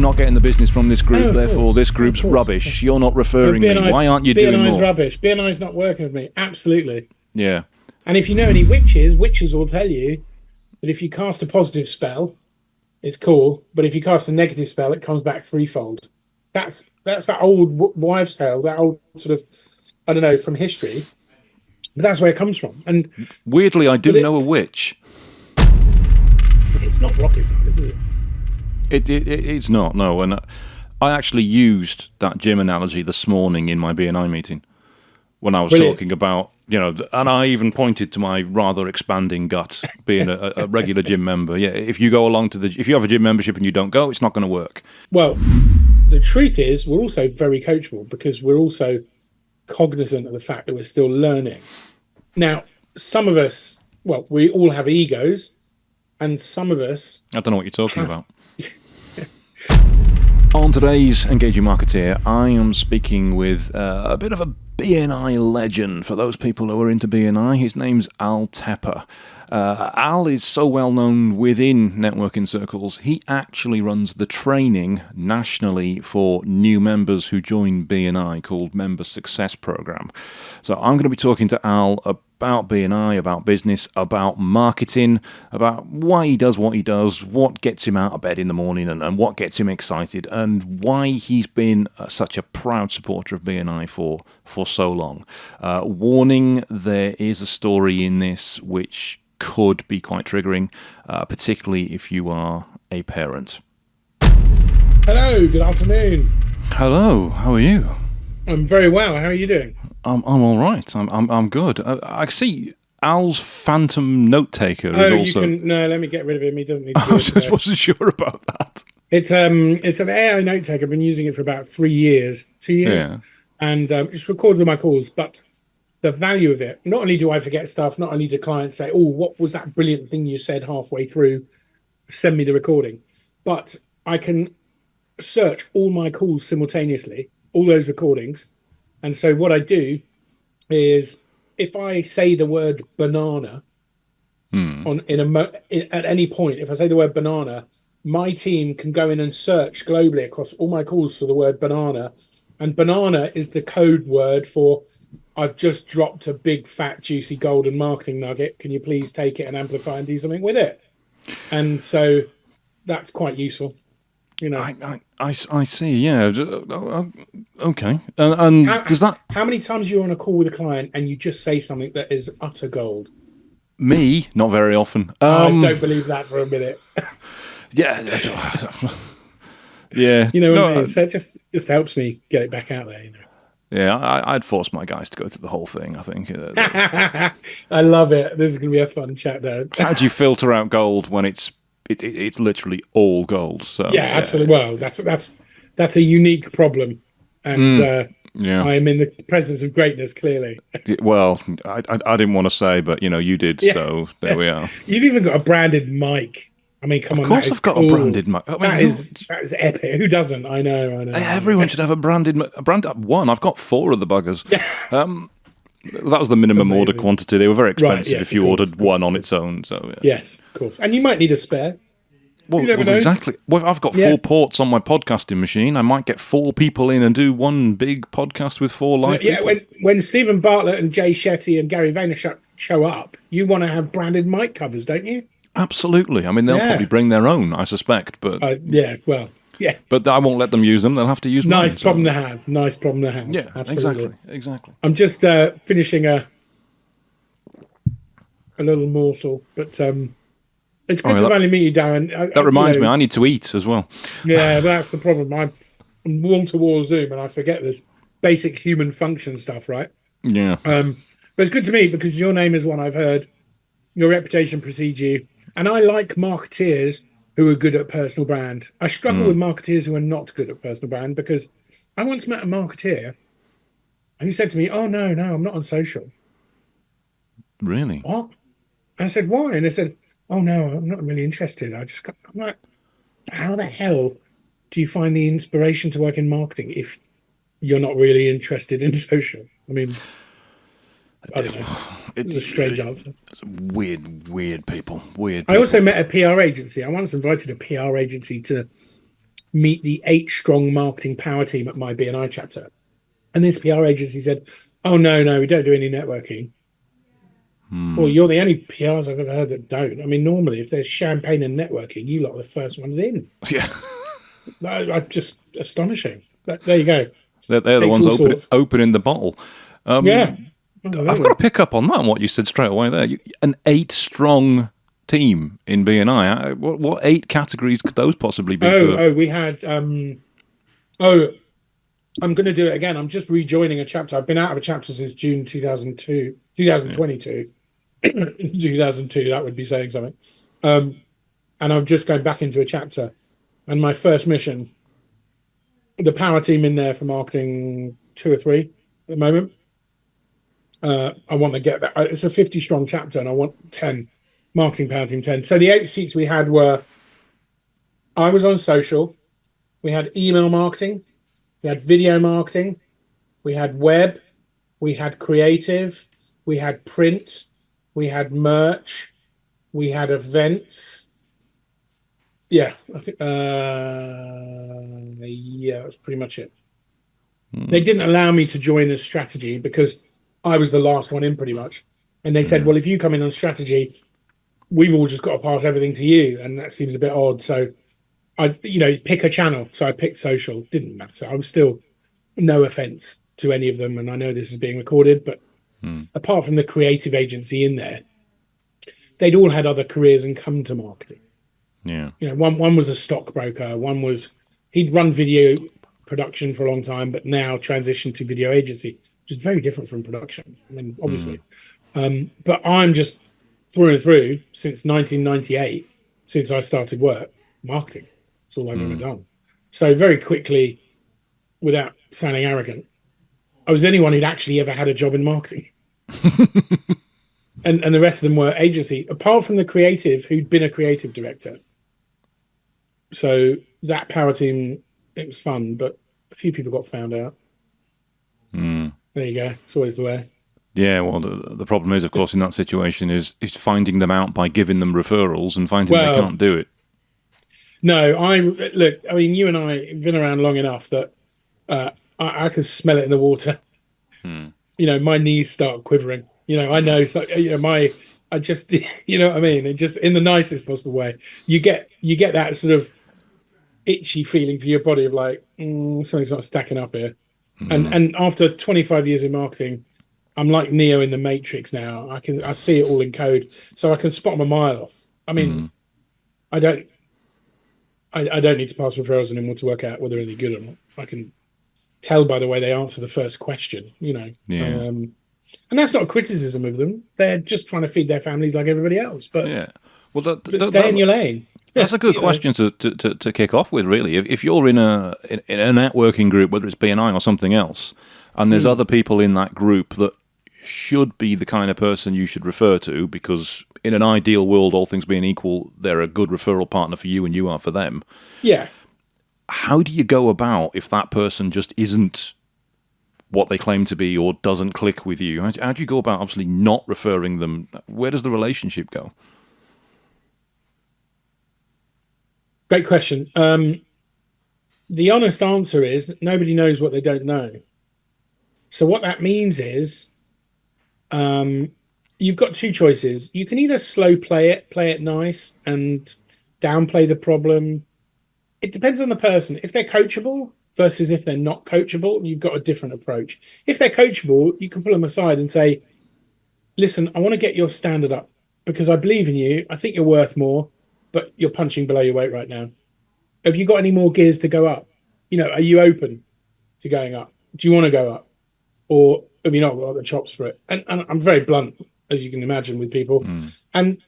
I'm not getting the business from this group, therefore course. this group's rubbish. You're not referring me. Why aren't you doing more? BNI's rubbish. BNI's not working with me. Absolutely. Yeah. And if you know any witches will tell you that if you cast a positive spell, it's cool. But if you cast a negative spell, it comes back threefold. That's that old wives' tale, that old sort of, I don't know, from history. But that's where it comes from. And weirdly, I do know a witch. It's not rocket science, is it? It's not, no. And I actually used that gym analogy this morning in my BNI meeting when I was talking about, and I even pointed to my rather expanding gut being a regular gym member. Yeah, if you go along if you have a gym membership and you don't go, it's not going to work. Well, the truth is we're also very coachable because we're also cognizant of the fact that we're still learning. Now, some of us, we all have egos, and some of us... I don't know what you're talking about. On today's Engaging Marketeer, I am speaking with a bit of a BNI legend for those people who are into BNI. His name's Tepper. Al is so well known within networking circles, he actually runs the training nationally for new members who join BNI called Member Success Program. So I'm going to be talking to Al about BNI, about business, about marketing, about why he does what he does, what gets him out of bed in the morning and what gets him excited, and why he's been such a proud supporter of BNI for so long. Warning, there is a story in this which could be quite triggering, particularly if you are a parent. Hello, good afternoon. Hello, how are you? I'm very well. How are you doing? I'm all right. I'm good. I see Al's phantom note taker is also. No, let me get rid of him. He doesn't need to do I just wasn't sure about that. It's an AI note taker. I've been using it for about 2 years, and just recorded my calls. But the value of it, not only do I forget stuff, not only do clients say, "Oh, what was that brilliant thing you said halfway through? Send me the recording," but I can search all my calls simultaneously, all those recordings. And so what I do is, if I say the word banana at any point, if I say the word banana, my team can go in and search globally across all my calls for the word banana. And banana is the code word for, I've just dropped a big, fat, juicy golden marketing nugget. Can you please take it and amplify and do something with it? And so that's quite useful. I see. Yeah. Okay. And does that? How many times you're on a call with a client and you just say something that is utter gold? Me, not very often. I don't believe that for a minute. Yeah. Yeah. You know what I mean? So it just helps me get it back out there. Yeah, I'd force my guys to go through the whole thing, I think. I love it. This is going to be a fun chat, Darren. How do you filter out gold when it's literally all gold? So yeah, absolutely. Well, that's a unique problem, and I am in the presence of greatness. Clearly. Well, I didn't want to say, but you did. Yeah. So there we are. You've even got a branded mic. I mean, come on. Of course, I've got a branded mic. That is epic. Who doesn't? I know. Everyone should have a branded one. I've got 4 of the buggers. Yeah. That was the minimum order quantity. They were very expensive if you ordered one on its own. So yeah. Yes, of course. And you might need a spare. Well, exactly. Well, I've got 4 ports on my podcasting machine. I might get 4 people in and do one big podcast with 4 live people. Yeah, when Stephen Bartlett and Jay Shetty and Gary Vaynerchuk show up, you want to have branded mic covers, don't you? Absolutely. I mean, they'll probably bring their own, I suspect. But But I won't let them use them. They'll have to use mine. Nice problem to have. Nice problem to have. Yeah, absolutely. Exactly. I'm just finishing a little morsel, but it's good to finally meet you, Darren. That reminds me, I need to eat as well. Yeah, that's the problem. I'm wall-to-wall Zoom, and I forget this basic human function stuff, right? Yeah. But it's good to meet because your name is one I've heard. Your reputation precedes you. And I like marketeers who are good at personal brand. I struggle with marketeers who are not good at personal brand because I once met a marketeer who said to me, "Oh, no, I'm not on social." Really? What? I said, "Why?" And they said, "Oh, no, I'm not really interested." I'm like, how the hell do you find the inspiration to work in marketing if you're not really interested in social? I mean, I don't know. It's a strange answer. It's weird people. I also met a PR agency. I once invited a PR agency to meet the 8-strong marketing power team at my BNI chapter. And this PR agency said, oh, no, we don't do any networking. Well, you're the only PRs I've ever heard that don't. I mean, normally, if there's champagne and networking, you lot are the first ones in. Yeah. I'm just astonishing. But there you go. They're the Takes ones opening the bottle. Yeah. I've got to pick up on that and what you said straight away there. An 8-strong team in BNI. What 8 categories could those possibly be? We had. I'm going to do it again. I'm just rejoining a chapter. I've been out of a chapter since June 2022. 2002, that would be saying something. And I'm just going back into a chapter. And my first mission, the power team in there for marketing 2 or 3 at the moment. I want to get that. It's a 50-strong chapter, and I want 10 marketing power team 10. So the 8 seats we had were, I was on social. We had email marketing. We had video marketing. We had web. We had creative. We had print. We had merch. We had events. Yeah, I think. Yeah, that's pretty much it. They didn't allow me to join as strategy because I was the last one in, pretty much. And they said, well, if you come in on strategy, we've all just got to pass everything to you, and that seems a bit odd. So I, pick a channel. So I picked social. Didn't matter. I was still, no offense to any of them, and I know this is being recorded, but apart from the creative agency in there, they'd all had other careers and come to marketing. Yeah. One was a stockbroker. One was, he'd run video production for a long time, but now transitioned to video agency, which is very different from production. I mean, obviously. But I'm just through and through since 1998, since I started work, marketing. It's all I've ever done. So very quickly, without sounding arrogant, I was the only one who'd actually ever had a job in marketing. And the rest of them were agency, apart from the creative who'd been a creative director. So that power team, it was fun, but a few people got found out. There you go. It's always the way. Yeah, well, the problem is, of course, in that situation is finding them out by giving them referrals and finding they can't do it. No, look, I mean, you and I have been around long enough that I can smell it in the water. My knees start quivering. I know. So, I just, you know what I mean? It just, in the nicest possible way, you get that sort of itchy feeling for your body of like, something's not stacking up here. And after 25 years in marketing, I'm like Neo in the Matrix now. I see it all in code, so I can spot them a mile off. I mean, I don't need to pass referrals anymore to work out whether they're any good or not. I can tell by the way they answer the first question. Yeah. And that's not a criticism of them. They're just trying to feed their families like everybody else. But yeah, well, stay in your lane. That's a good question to kick off with, really. If you're in a networking group, whether it's BNI or something else, and there's other people in that group that should be the kind of person you should refer to, because in an ideal world, all things being equal, they're a good referral partner for you and you are for them. Yeah. How do you go about if that person just isn't what they claim to be or doesn't click with you? How do you go about obviously not referring them? Where does the relationship go? Great question. The honest answer is nobody knows what they don't know. So what that means is you've got 2 choices. You can either slow play it nice and downplay the problem. It depends on the person. If they're coachable versus if they're not coachable, you've got a different approach. If they're coachable, you can pull them aside and say, listen, I want to get your standard up because I believe in you. I think you're worth more, but you're punching below your weight right now. Have you got any more gears to go up? Are you open to going up? Do you want to go up? Or have you not got the chops for it? And I'm very blunt, as you can imagine, with people. And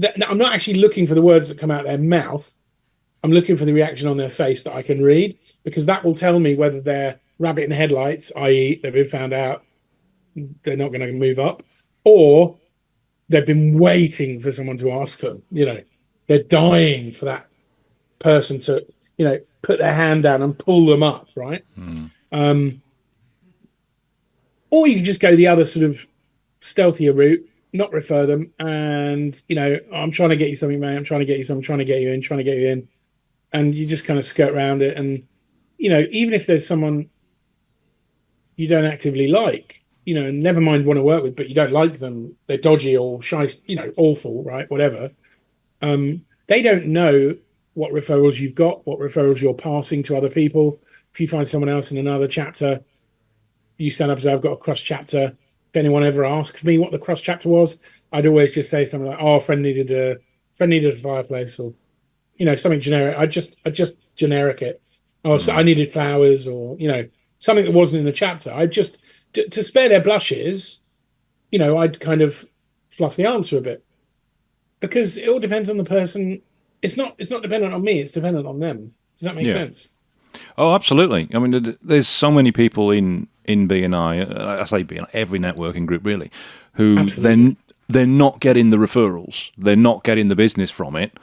I'm not actually looking for the words that come out their mouth. I'm looking for the reaction on their face that I can read, because that will tell me whether they're rabbit in the headlights, i.e. they've been found out, they're not going to move up, or they've been waiting for someone to ask them. They're dying for that person to, put their hand down and pull them up, right? Or you can just go the other sort of stealthier route, not refer them, and I'm trying to get you something, mate. I'm trying to get you something. I'm trying to get you in. and you just kind of skirt around it. And, you know, even if there's someone you don't actively like, you know, and never mind want to work with, but you don't like them, they're dodgy or shy, you know, awful, right? Whatever. They don't know what referrals you've got, what referrals you're passing to other people. If you find someone else in another chapter, you stand up and say, I've got a cross chapter. If anyone ever asked me what the cross chapter was, I'd always just say something like, oh, a friend needed a fireplace, or, you know, something generic. I just generic it. Oh, so I needed flowers, or, you know, something that wasn't in the chapter. I just, to spare their blushes, you know, I'd kind of fluff the answer a bit, because it all depends on the person. It's not dependent on me. It's dependent on them. Does that make sense? Oh, absolutely. I mean, there's so many people in BNI. I say BNI, every networking group really, who then they're not getting the referrals, they're not getting the business from it,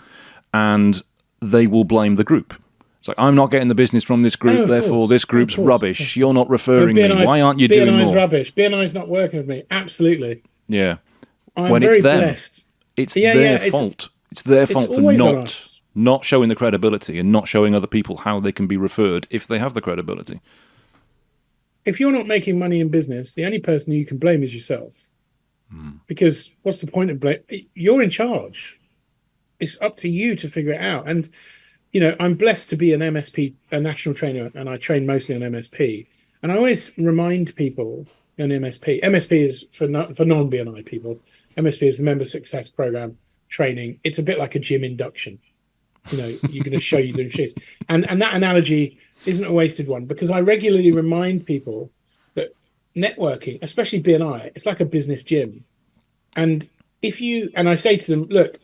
and they will blame the group. It's like, I'm not getting the business from this group, therefore this group's rubbish. You're not referring me. Why aren't you doing more? BNI's rubbish. BNI's not working with me. Absolutely. Yeah. I'm very blessed. It's their fault. It's their fault for not showing the credibility and not showing other people how they can be referred if they have the credibility. If you're not making money in business, the only person you can blame is yourself. Because what's the point of blame? You're in charge. It's up to you to figure it out. And, you know, I'm blessed to be an MSP, a national trainer, and I train mostly on MSP. And I always remind people on MSP. MSP is for non-BNI people. MSP is the Member Success Program training. It's a bit like a gym induction. You know, you're going to show you doing shit. And that analogy isn't a wasted one, because I regularly remind people that networking, especially BNI, it's like a business gym. And I say to them, look,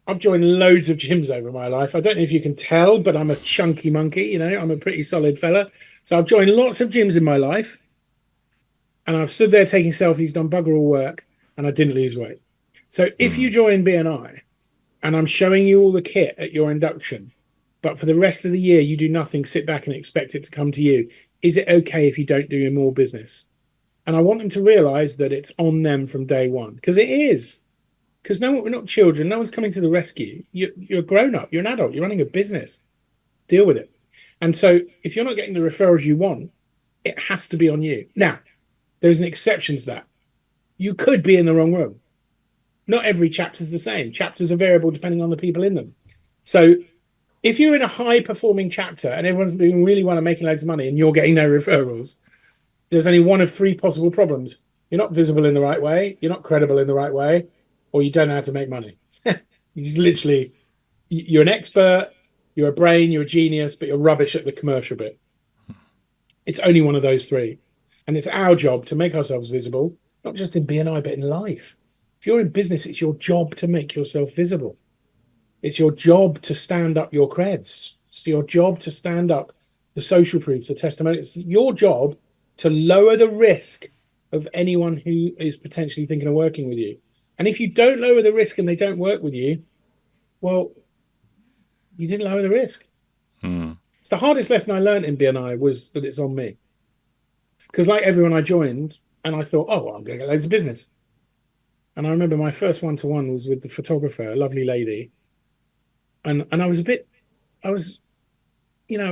I've joined loads of gyms over my life. I don't know if you can tell, but I'm a chunky monkey, you know, I'm a pretty solid fella. So I've joined lots of gyms in my life, and I've stood there taking selfies, done bugger all work, and I didn't lose weight. So if you join BNI and I'm showing you all the kit at your induction, but for the rest of the year you do nothing, sit back and expect it to come to you, is it okay if you don't do more business? And I want them to realize that it's on them from day one, because it is. Because we're not children. No one's coming to the rescue. You're a grown-up. You're an adult. You're running a business. Deal with it. And so if you're not getting the referrals you want, it has to be on you. Now, there's an exception to that. You could be in the wrong room. Not every chapter is the same. Chapters are variable depending on the people in them. So if you're in a high-performing chapter and everyone's doing really well and making loads of money and you're getting no referrals, there's only one of three possible problems. You're not visible in the right way, you're not credible in the right way, or you don't know how to make money. You're an expert, you're a brain, you're a genius, but you're rubbish at the commercial bit. It's only one of those three. And it's our job to make ourselves visible, not just in BNI, but in life. If you're in business, it's your job to make yourself visible. It's your job to stand up your creds. It's your job to stand up the social proofs, the testimonials. It's your job to lower the risk of anyone who is potentially thinking of working with you. And if you don't lower the risk and they don't work with you, well, you didn't lower the risk. It's the hardest lesson I learned in BNI was that it's on me. Because like everyone, I joined and I thought, oh, well, I'm going to get loads of business. And I remember my first one-to-one was with the photographer, a lovely lady. And I was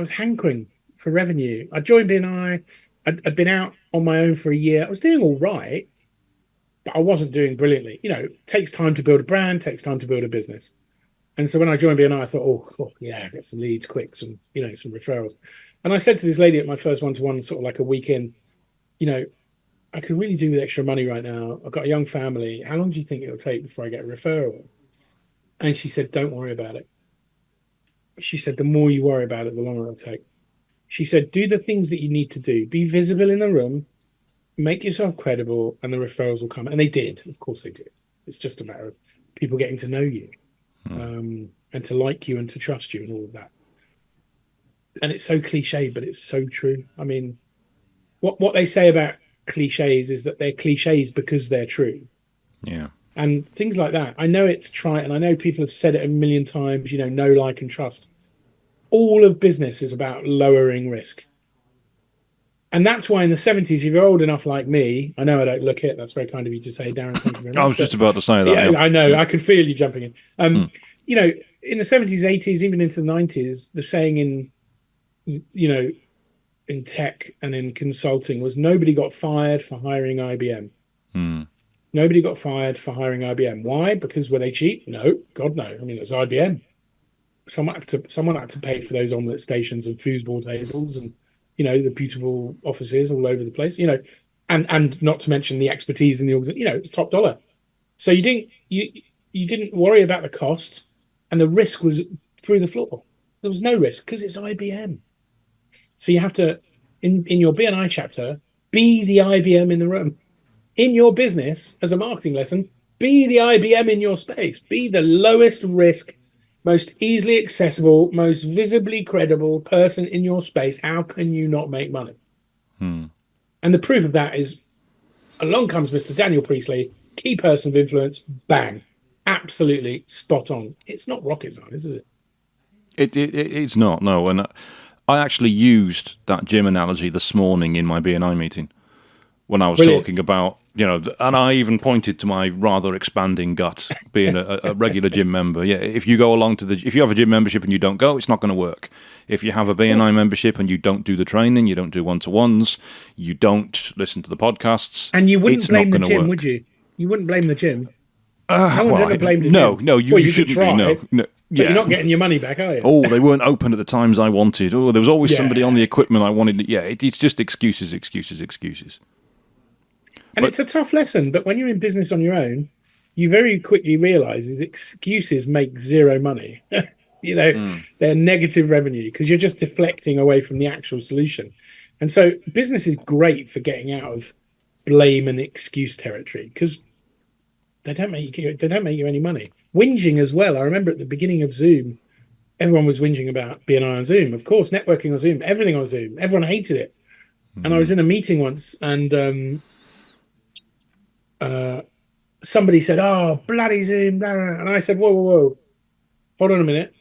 hankering for revenue. I joined BNI. I'd been out on my own for a year. I was doing all right, but I wasn't doing brilliantly. You know, it takes time to build a brand, takes time to build a business. And so when I joined BNI, I thought, oh yeah, get some leads quick, some referrals. And I said to this lady at my first one-to-one, sort of like a week in, you know, I could really do with extra money right now. I've got a young family. How long do you think it'll take before I get a referral? And she said, don't worry about it. She said, the more you worry about it, the longer it'll take. She said, do the things that you need to do. Be visible in the room, make yourself credible, and the referrals will come. And they did. Of course they did. It's just a matter of people getting to know you and to like you and to trust you and all of that. And it's so cliche, but it's so true. I mean, what they say about cliches is that they're cliches because they're true. Yeah. And things like that. I know it's trite, and I know people have said it a million times, you know, know, like, and trust. All of business is about lowering risk. And that's why in the 70s, if you're old enough like me, I know I don't look it, that's very kind of you to say, Darren, thank you very much. I was just about to say that. Yeah, I know, I could feel you jumping in. You know, in the 70s, 80s, even into the 90s, the saying in tech and in consulting was nobody got fired for hiring IBM. Hmm. Nobody got fired for hiring IBM. Why? Because were they cheap? No, God no. I mean, it was IBM. Someone had to pay for those omelette stations and foosball tables and the beautiful offices all over the place. And not to mention the expertise in the organization. It's top dollar. So you didn't worry about the cost, and the risk was through the floor. There was no risk because it's IBM. So you have to, in your BNI chapter, be the IBM in the room. In your business, as a marketing lesson, be the IBM in your space. Be the lowest risk, most easily accessible, most visibly credible person in your space. How can you not make money? Hmm. And the proof of that is, along comes Mr. Daniel Priestley, key person of influence, bang. Absolutely spot on. It's not rocket science, is it? It's not, no. And I actually used that gym analogy this morning in my BNI meeting when I was Brilliant. talking about, and I even pointed to my rather expanding gut being a regular gym member. Yeah, if you go along if you have a gym membership and you don't go, it's not going to work. If you have a BNI membership and you don't do the training, you don't do one-to-ones, you don't listen to the podcasts, and you wouldn't it's blame not the going to gym, work. would you? You wouldn't blame the gym. No one's ever blamed the no, gym. no, you Well, you could shouldn't be. try, No, but yeah. you're not getting your money back, are you? Oh, they weren't open at the times I wanted. Oh, there was always somebody on the Yeah. equipment I wanted. Yeah, it's just excuses, excuses, excuses. And it's a tough lesson, but when you're in business on your own, you very quickly realize is excuses make zero money. They're negative revenue because you're just deflecting away from the actual solution. And so business is great for getting out of blame and excuse territory because they don't make you any money. Whinging as well. I remember at the beginning of Zoom, everyone was whinging about BNI on Zoom. Of course, networking on Zoom, everything on Zoom. Everyone hated it. And I was in a meeting once, and somebody said, "Oh, bloody Zoom!" Blah, blah, blah. And I said, "Whoa, whoa, whoa! Hold on a minute.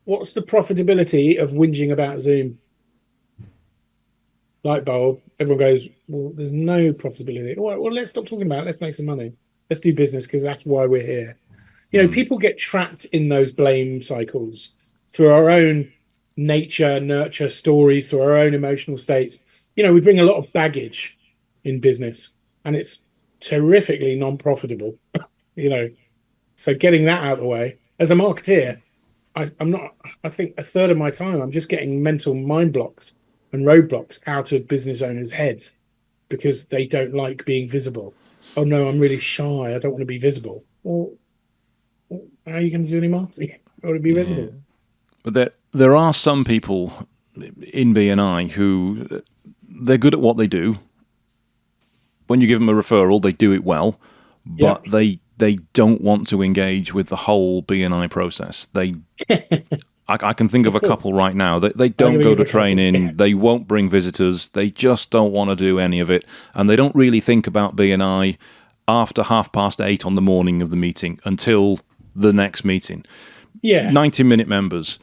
What's the profitability of whinging about Zoom?" Light bulb. Everyone goes, "Well, there's no profitability." Well, let's stop talking about it. Let's make some money. Let's do business because that's why we're here. People get trapped in those blame cycles through our own nature, nurture stories, through our own emotional states. We bring a lot of baggage in business, and it's terrifically non-profitable. So getting that out of the way as a marketeer, I'm not. I think a third of my time I'm just getting mental mind blocks and roadblocks out of business owners' heads because they don't like being visible. Oh no, I'm really shy. I don't want to be visible. Well, how are you going to do any marketing? You want to be visible. But there are some people in BNI who they're good at what they do. When you give them a referral, they do it well, but they don't want to engage with the whole BNI process. I can think of a couple right now that they don't go to training, they won't bring visitors, they just don't want to do any of it, and they don't really think about BNI after 8:30 on the morning of the meeting until the next meeting. Yeah. 90-minute members.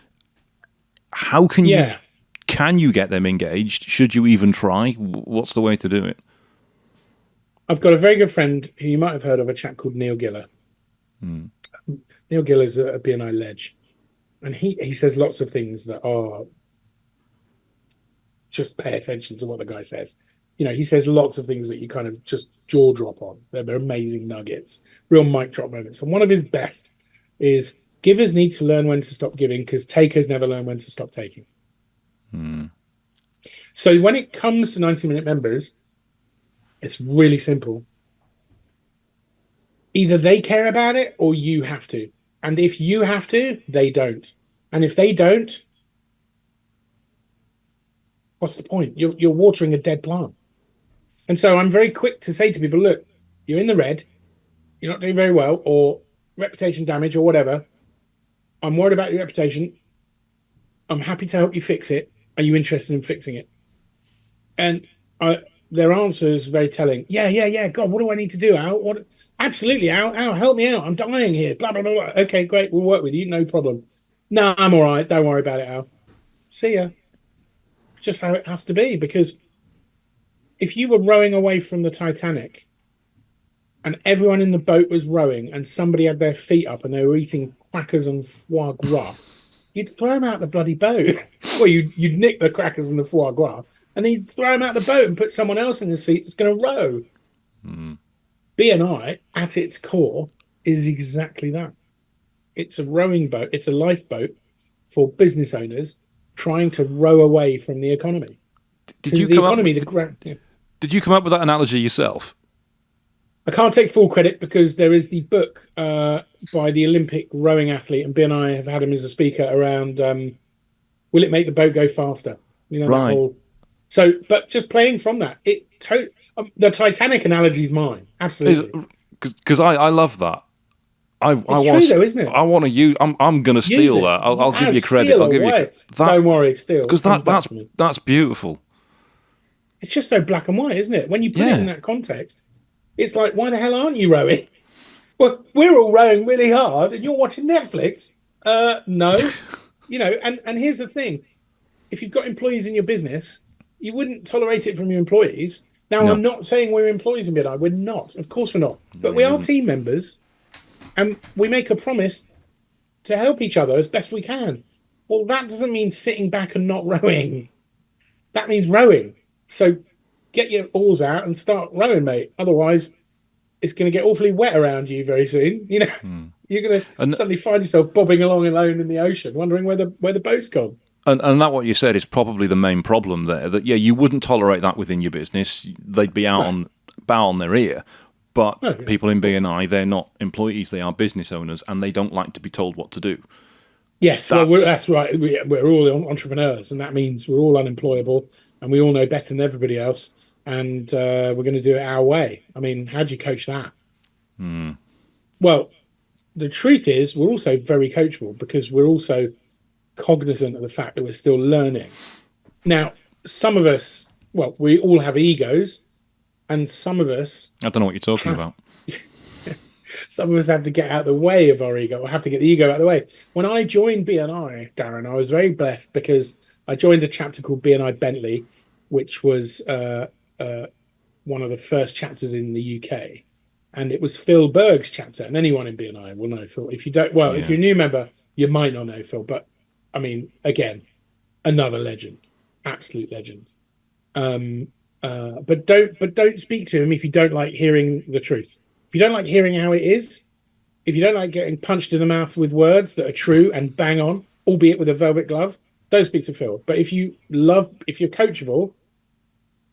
How can you get them engaged? Should you even try? What's the way to do it? I've got a very good friend who you might have heard of, a chap called Neil Giller. Neil Giller is a BNI ledge. And he says lots of things that are just pay attention to what the guy says. He says lots of things that you kind of just jaw drop on. They're amazing nuggets, real mic drop moments. And one of his best is givers need to learn when to stop giving because takers never learn when to stop taking. So when it comes to 90-minute members, it's really simple. Either they care about it or you have to. And if you have to, they don't. And if they don't, what's the point? You're watering a dead plant. And so I'm very quick to say to people, look, you're in the red, you're not doing very well, or reputation damage or whatever. I'm worried about your reputation. I'm happy to help you fix it. Are you interested in fixing it? And their answer is very telling. Yeah. God, what do I need to do, Al? What? Absolutely, Al, help me out. I'm dying here. Blah, blah, blah, blah. Okay, great. We'll work with you. No problem. No, I'm all right. Don't worry about it, Al. See ya. It's just how it has to be. Because if you were rowing away from the Titanic and everyone in the boat was rowing and somebody had their feet up and they were eating crackers and foie gras, you'd throw them out the bloody boat. Well, you'd nick the crackers and the foie gras, and then you'd throw them out the boat and put someone else in the seat that's going to row. BNI, at its core, is exactly that. It's a rowing boat. It's a lifeboat for business owners trying to row away from the economy. Did you come up with that analogy yourself? I can't take full credit because there is the book by the Olympic rowing athlete, and BNI have had him as a speaker around will it make the boat go faster? You know, right. That whole... So, but just playing from that, the Titanic analogy is mine. Absolutely. Because I love that. It's true, though, isn't it? I want to use. I'm going to steal that. I'll give you credit. I'll give you that. Don't worry, steal. Because that's beautiful. It's just so black and white, isn't it? When you put it in that context, it's like, why the hell aren't you rowing? Well, we're all rowing really hard, and you're watching Netflix. No, you know. And here's the thing: if you've got employees in your business, you wouldn't tolerate it from your employees. Now, no. I'm not saying we're employees in BNI. We're not. Of course, we're not. But we are team members. And we make a promise to help each other as best we can. Well, that doesn't mean sitting back and not rowing. That means rowing. So get your oars out and start rowing, mate. Otherwise, it's going to get awfully wet around you very soon. You know, you're going to suddenly find yourself bobbing along alone in the ocean, wondering where the boat's gone. And that what you said is probably the main problem there. That you wouldn't tolerate that within your business. They'd be bow on their ear. But people in BNI, they're not employees, they are business owners, and they don't like to be told what to do. Yes, that's right. We're all entrepreneurs, and that means we're all unemployable, and we all know better than everybody else, and we're going to do it our way. I mean, how do you coach that? Well, the truth is we're also very coachable because we're also cognizant of the fact that we're still learning. Now, some of us, well, we all have egos. And some of us... I don't know what you're talking about. Some of us have to get out of the way of our ego, or have to get the ego out of the way. When I joined BNI, Darren, I was very blessed because I joined a chapter called BNI Bentley, which was one of the first chapters in the UK. And it was Phil Berg's chapter. And anyone in BNI will know Phil. If you don't, well, if you're a new member, you might not know Phil. But, I mean, again, another legend. Absolute legend. But don't speak to him if you don't like hearing the truth. If you don't like hearing how it is, if you don't like getting punched in the mouth with words that are true and bang on, albeit with a velvet glove, don't speak to Phil. But if you're coachable,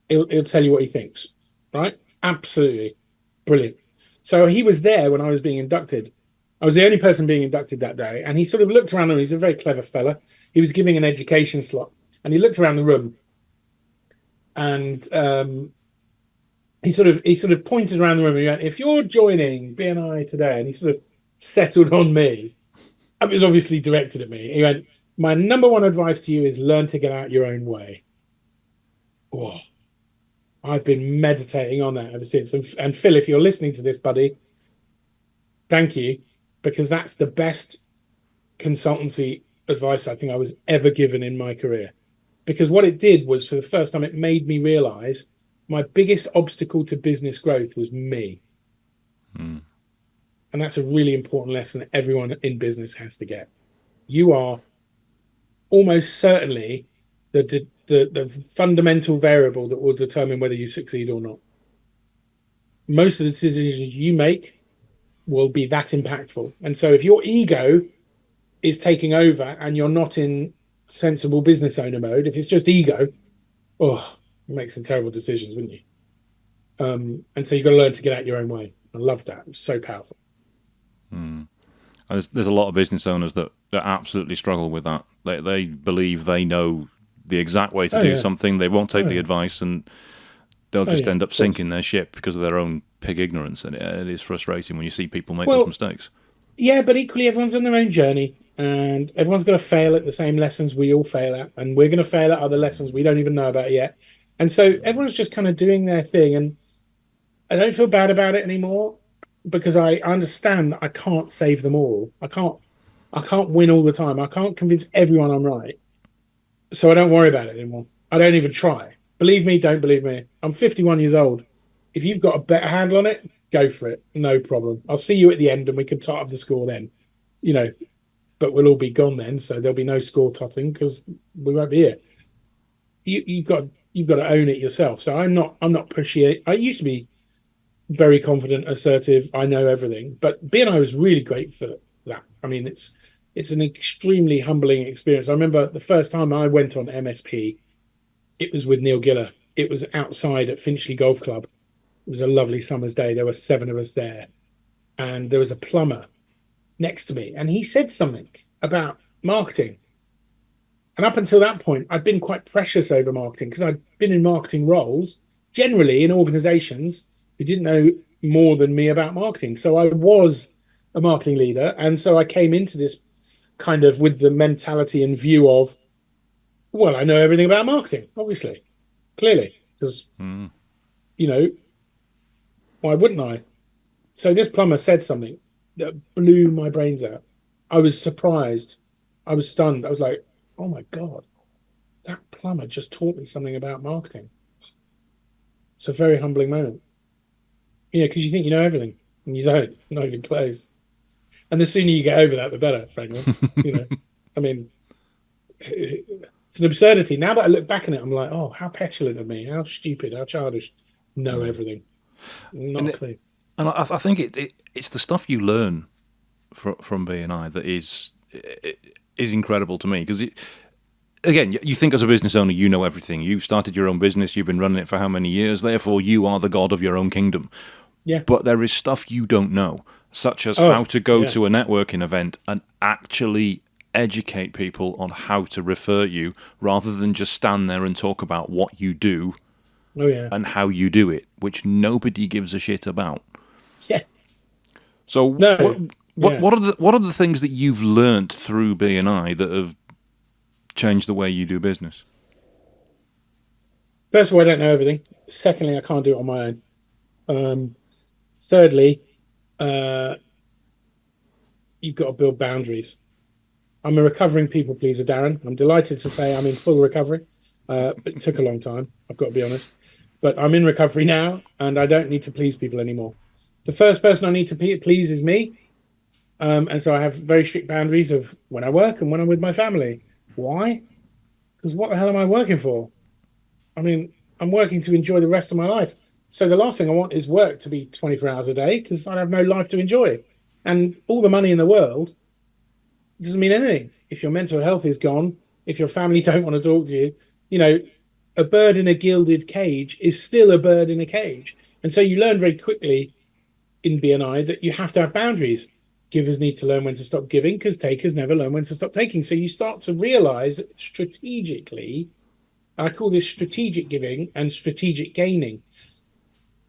he'll tell you what he thinks. Right? Absolutely brilliant. So he was there when I was being inducted. I was the only person being inducted that day, and he sort of looked around, and he's a very clever fella. He was giving an education slot, and he looked around the room. And he sort of pointed around the room and he went, if you're joining BNI today, and he sort of settled on me. It was obviously directed at me. He went, my number one advice to you is learn to get out your own way. Oh, I've been meditating on that ever since. And Phil, if you're listening to this, buddy, thank you, because that's the best consultancy advice I think I was ever given in my career. Because what it did was, for the first time, it made me realize my biggest obstacle to business growth was me. And that's a really important lesson that everyone in business has to get. You are almost certainly the fundamental variable that will determine whether you succeed or not. Most of the decisions you make will be that impactful. And so if your ego is taking over and you're not in sensible business owner mode, if it's just ego, you make some terrible decisions, wouldn't you? And so you've got to learn to get out your own way. I love that. It's so powerful. There's a lot of business owners that absolutely struggle with that. They believe they know the exact way to do something. They won't take the advice, and they'll just end up sinking their ship because of their own pig ignorance. And it is frustrating when you see people make those mistakes. Yeah, but equally, everyone's on their own journey. And everyone's going to fail at the same lessons we all fail at. And we're going to fail at other lessons we don't even know about yet. And so everyone's just kind of doing their thing. And I don't feel bad about it anymore because I understand that I can't save them all. I can't win all the time. I can't convince everyone I'm right. So I don't worry about it anymore. I don't even try. Believe me, don't believe me. I'm 51 years old. If you've got a better handle on it, go for it. No problem. I'll see you at the end and we can top up the score then. You know, but we'll all be gone then, so there'll be no score totting because we won't be here. You've got to own it yourself. So I'm not pushy it. I used to be very confident, assertive. I know everything, but BNI was really great for that. I mean, it's an extremely humbling experience. I remember the first time I went on MSP, it was with Neil Giller. It was outside at Finchley Golf Club. It was a lovely summer's day. There were 7 of us there, and there was a plumber next to me, and he said something about marketing. And up until that point, I'd been quite precious over marketing because I'd been in marketing roles, generally in organizations who didn't know more than me about marketing. So I was a marketing leader. And so I came into this kind of with the mentality and view of, well, I know everything about marketing, obviously, clearly, because, you know, why wouldn't I? So this plumber said something that blew my brains out. I was surprised. I was stunned. I was like, oh my God, that plumber just taught me something about marketing. It's a very humbling moment. You know, because you think you know everything and you don't, not even close. And the sooner you get over that, the better, frankly. You know, I mean, it's an absurdity. Now that I look back on it, I'm like, oh, how petulant of me, how stupid, how childish. Know everything. Not a clue. And I think it's the stuff you learn from BNI that is incredible to me, because again, you think as a business owner you know everything. You've started your own business, you've been running it for how many years, therefore you are the god of your own kingdom. Yeah. But there is stuff you don't know, such as how to go to a networking event and actually educate people on how to refer you, rather than just stand there and talk about what you do and how you do it, which nobody gives a shit about. Yeah. So what are the things that you've learnt through BNI that have changed the way you do business? First of all, I don't know everything. Secondly, I can't do it on my own. Thirdly, you've got to build boundaries. I'm a recovering people pleaser, Darren. I'm delighted to say I'm in full recovery. But it took a long time, I've got to be honest. But I'm in recovery now, and I don't need to please people anymore. The first person I need to please is me. And so I have very strict boundaries of when I work and when I'm with my family. Why? Because what the hell am I working for? I mean, I'm working to enjoy the rest of my life. So the last thing I want is work to be 24 hours a day, because I have no life to enjoy. And all the money in the world doesn't mean anything if your mental health is gone, if your family don't want to talk to you. You know, a bird in a gilded cage is still a bird in a cage. And so you learn very quickly in BNI that you have to have boundaries. Givers need to learn when to stop giving, because takers never learn when to stop taking. So you start to realize strategically, I call this strategic giving and strategic gaining.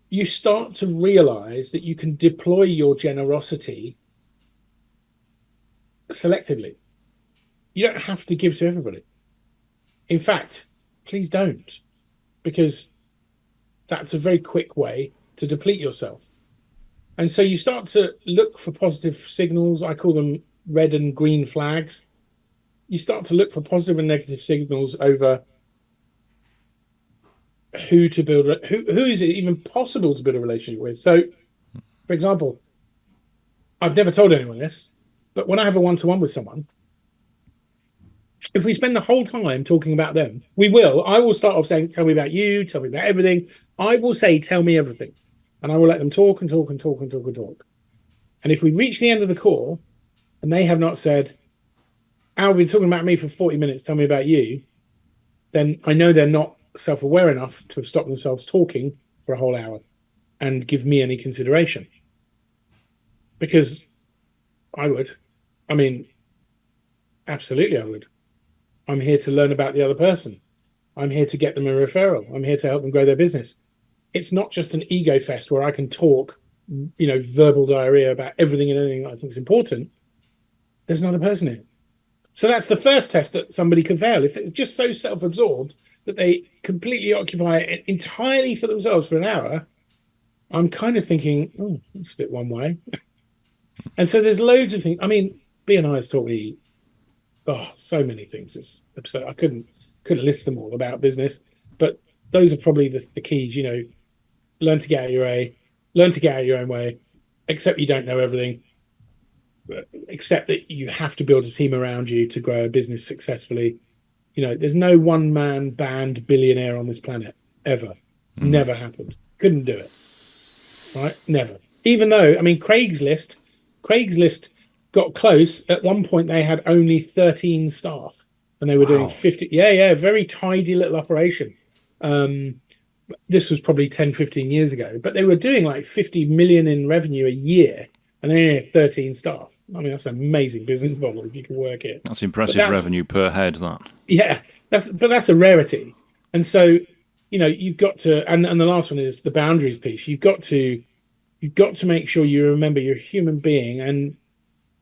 You start to realize that you can deploy your generosity selectively. You don't have to give to everybody. In fact, please don't, because that's a very quick way to deplete yourself. And so you start to look for positive signals. I call them red and green flags. You start to look for positive and negative signals over who to build, who is it even possible to build a relationship with. So, for example, I've never told anyone this, but when I have a one-to-one with someone, if we spend the whole time talking about them, I will start off saying, tell me about you, tell me about everything. I will say, tell me everything. And I will let them talk and talk and talk and talk and talk. And if we reach the end of the call and they have not said, Al, we've been talking about me for 40 minutes, tell me about you, then I know they're not self-aware enough to have stopped themselves talking for a whole hour and give me any consideration. Because I would. I mean, absolutely I would. I'm here to learn about the other person. I'm here to get them a referral. I'm here to help them grow their business. It's not just an ego fest where I can talk, you know, verbal diarrhea about everything and anything I think is important. There's another person here. So that's the first test that somebody can fail. If it's just so self-absorbed that they completely occupy it entirely for themselves for an hour, I'm kind of thinking, oh, that's a bit one way. And so there's loads of things. I mean, BNI has taught me so many things. It's absurd. I couldn't list them all about business, but those are probably the keys. You know, learn to get out of your way, learn to get out of your own way, accept you don't know everything, accept that you have to build a team around you to grow a business successfully. There's no one man band billionaire on this planet ever. It's never happened. Couldn't do it. Right? Never. Even though, I mean, Craigslist got close. At one point, they had only 13 staff and they were doing 50. Yeah, very tidy little operation. This was probably 10, 15 years ago, but they were doing like 50 million in revenue a year and they only had 13 staff. I mean, that's an amazing business model if you can work it. That's impressive revenue per head, that. Yeah, that's a rarity. And so, you've got to, and the last one is the boundaries piece. You've got to make sure you remember you're a human being and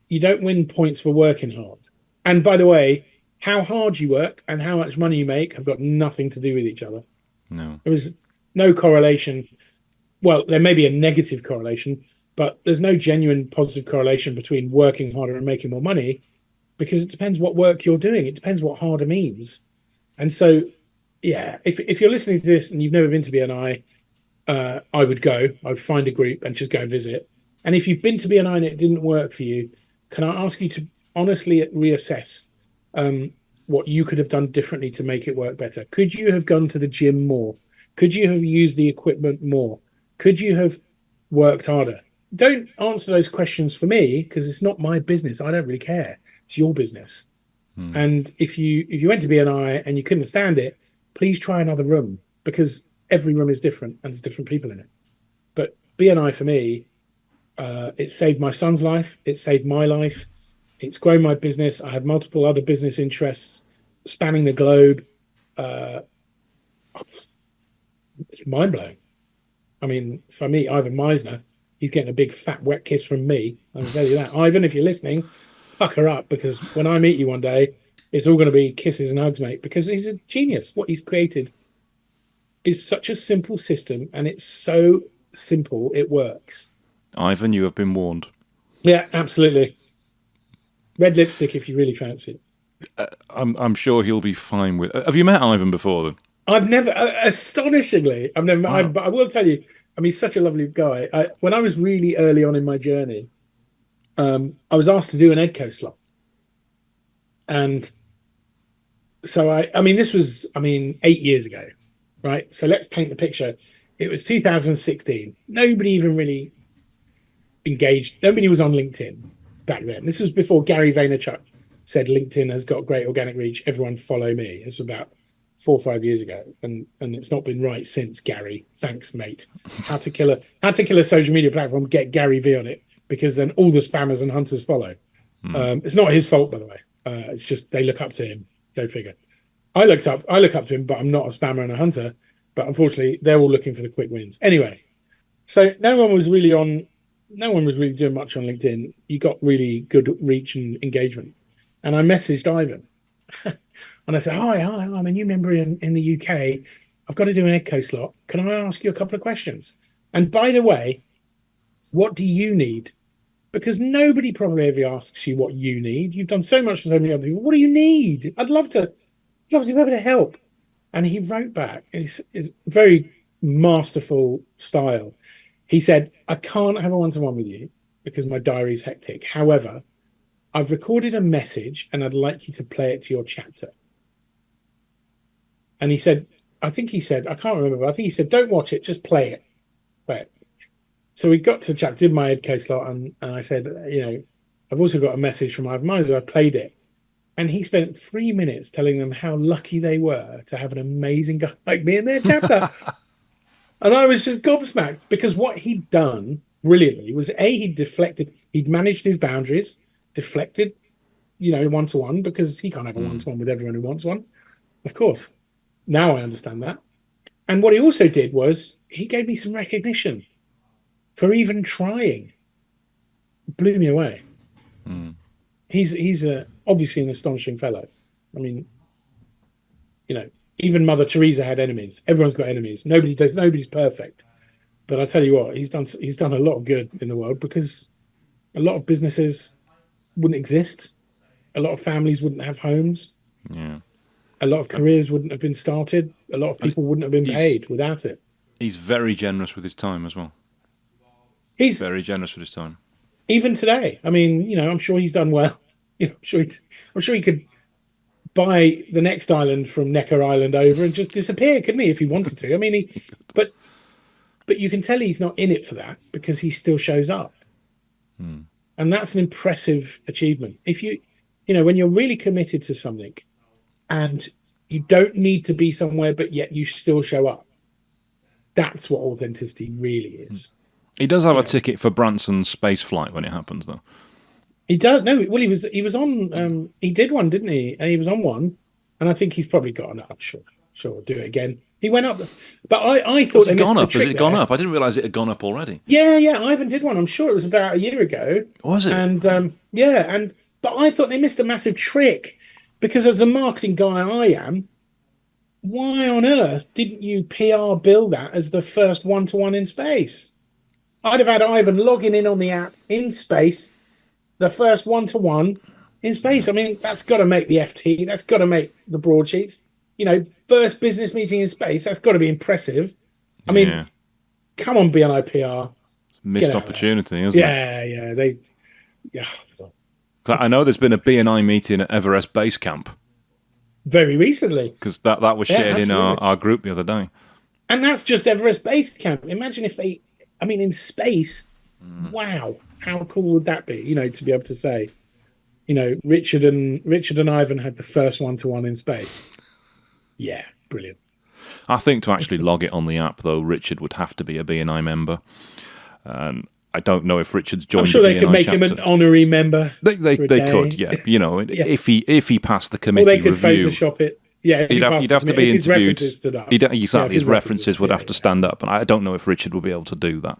you don't win points for working hard. And by the way, how hard you work and how much money you make have got nothing to do with each other. No. There was no correlation. Well, there may be a negative correlation, but there's no genuine positive correlation between working harder and making more money, because it depends what work you're doing. It depends what harder means. And so, yeah, if you're listening to this and you've never been to BNI, I would go. I would find a group and just go and visit. And if you've been to BNI and it didn't work for you, can I ask you to honestly reassess what you could have done differently to make it work better? Could you have gone to the gym more? Could you have used the equipment more? Could you have worked harder? Don't answer those questions for me, because it's not my business. I don't really care. It's your business. And if you went to BNI and you couldn't stand it, please try another room, because every room is different and there's different people in it. But BNI for me, it saved my son's life. It saved my life. It's grown my business. I have multiple other business interests spanning the globe. It's mind blowing. I mean, if I meet Ivan Meisner, he's getting a big fat wet kiss from me. I can tell you that. Ivan, if you're listening, pucker up, because when I meet you one day, it's all going to be kisses and hugs, mate, because he's a genius. What he's created is such a simple system, and it's so simple, it works. Ivan, you have been warned. Yeah, absolutely. Red lipstick if you really fancy it. I'm sure he'll be fine with. Have you met Ivan before then? I've never, astonishingly, I've never. Wow. But I will tell you, I mean, he's such a lovely guy. When I was really early on in my journey, I was asked to do an EdCo slot, and so I mean, this was 8 years ago, right? So let's paint the picture. It was 2016. Nobody even really engaged. Nobody was on LinkedIn back then. This was before Gary Vaynerchuk said LinkedIn has got great organic reach. Everyone follow me. It's about 4 or 5 years ago, and it's not been right since. Gary, thanks, mate. How to kill a social media platform? Get Gary V on it, because then all the spammers and hunters follow. It's not his fault, by the way. It's just they look up to him. Go figure. I look up to him, but I'm not a spammer and a hunter. But unfortunately, they're all looking for the quick wins. Anyway, so no one was really doing much on LinkedIn. You got really good reach and engagement. And I messaged Ivan and I said, hi, I'm a new member in the UK. I've got to do an EdCo slot. Can I ask you a couple of questions? And by the way, what do you need? Because nobody probably ever asks you what you need. You've done so much for so many other people. What do you need? I'd love to be able to help. And he wrote back, it's very masterful style. He said, I can't have a one-to-one with you because my diary's hectic. However, I've recorded a message and I'd like you to play it to your chapter. And he said, I can't remember, but I think he said, don't watch it, just play it. So we got to the chapter, did my EdCo slot, and I said, I've also got a message from Ivan Meisner. I played it. And he spent 3 minutes telling them how lucky they were to have an amazing guy like me in their chapter. And I was just gobsmacked, because what he'd done brilliantly was he'd managed his boundaries, deflected, one-to-one, because he can't have a one-to-one with everyone who wants one. Of course. Now I understand that. And what he also did was he gave me some recognition for even trying. It blew me away. He's obviously an astonishing fellow. I mean, even Mother Teresa had enemies. Everyone's got enemies. Nobody's perfect. But I tell you what, he's done a lot of good in the world, because a lot of businesses wouldn't exist. A lot of families wouldn't have homes. Yeah. A lot of careers wouldn't have been started. A lot of people wouldn't have been paid without it. He's very generous with his time as well. He's very generous with his time. Even today, I mean, I'm sure he's done well. I'm sure he could buy the next island from Necker Island over and just disappear, couldn't he, if he wanted to? I mean, but you can tell he's not in it for that because he still shows up, and that's an impressive achievement. If when you're really committed to something, and you don't need to be somewhere, but yet you still show up. That's what authenticity really is. He does have a ticket for Branson's space flight when it happens, though. He does. No, well, he was on. He did one, didn't he? And he was on one, and I think he's probably gone. I'm sure I'll do it again. He went up, but I thought they missed the trick. Has it gone up? I didn't realise it had gone up already. Yeah. Ivan did one. I'm sure it was about a year ago. Was it? And but I thought they missed a massive trick because as the marketing guy I am, why on earth didn't you PR bill that as the first one-to-one in space? I'd have had Ivan logging in on the app in space, the first one-to-one in space. I mean, that's got to make the FT. That's got to make the broadsheets. First business meeting in space. That's got to be impressive. I mean, come on, BNI PR. It's a missed opportunity, isn't it? Yeah. I know there's been a BNI meeting at Everest Base Camp. Very recently. Because that was shared in our group the other day. And that's just Everest Base Camp. Imagine if in space, wow, how cool would that be, to be able to say, Richard and Ivan had the first one-to-one in space. Yeah, brilliant. I think to actually log it on the app, though, Richard would have to be a BNI member. And I don't know if Richard's joined. I'm sure they BNI could make chapter. him an honorary member. They could, yeah. If he passed the committee review, or they could Photoshop it. Yeah, he'd have to be interviewed. His references stood up. Exactly, his references would have to stand up, and I don't know if Richard will be able to do that.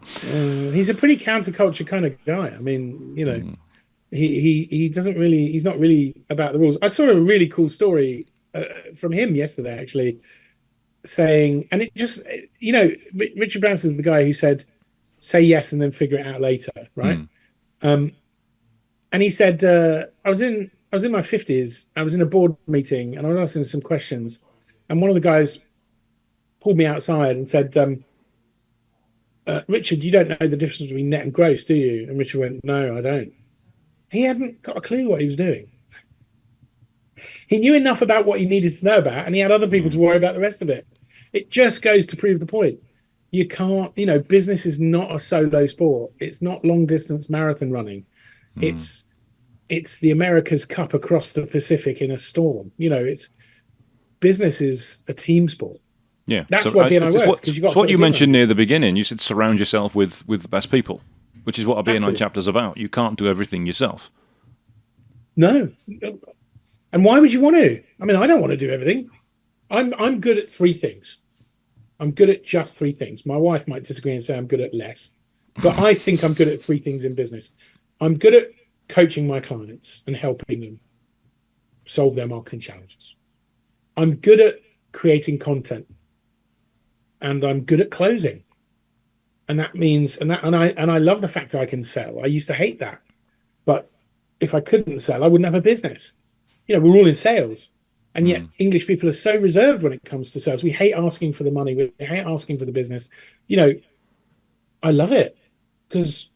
He's a pretty counterculture kind of guy. I mean, he doesn't really. He's not really about the rules. I saw a really cool story from him yesterday, actually, saying, and it just, Richard Branson is the guy who said, "Say yes and then figure it out later," right? And he said, I was in my 50s. I was in a board meeting and I was asking some questions. And one of the guys pulled me outside and said, Richard, you don't know the difference between net and gross, do you? And Richard went, no, I don't. He hadn't got a clue what he was doing. He knew enough about what he needed to know about, and he had other people to worry about the rest of it. It just goes to prove the point. You can't, business is not a solo sport. It's not long distance marathon running. It's the America's Cup across the Pacific in a storm. It's business is a team sport. Yeah, that's what BNI works. It's what you mentioned near the beginning. You said surround yourself with the best people, which is what a BNI chapter is about. You can't do everything yourself. No, and why would you want to? I mean, I don't want to do everything. I'm good at three things. I'm good at just three things. My wife might disagree and say I'm good at less, but I think I'm good at three things in business. I'm good at coaching my clients and helping them solve their marketing challenges. I'm good at creating content, and I'm good at closing. And that means, and I love the fact I can sell. I used to hate that, but if I couldn't sell, I wouldn't have a business. We're all in sales, and yet English people are so reserved when it comes to sales. We hate asking for the money. We hate asking for the business. I love it because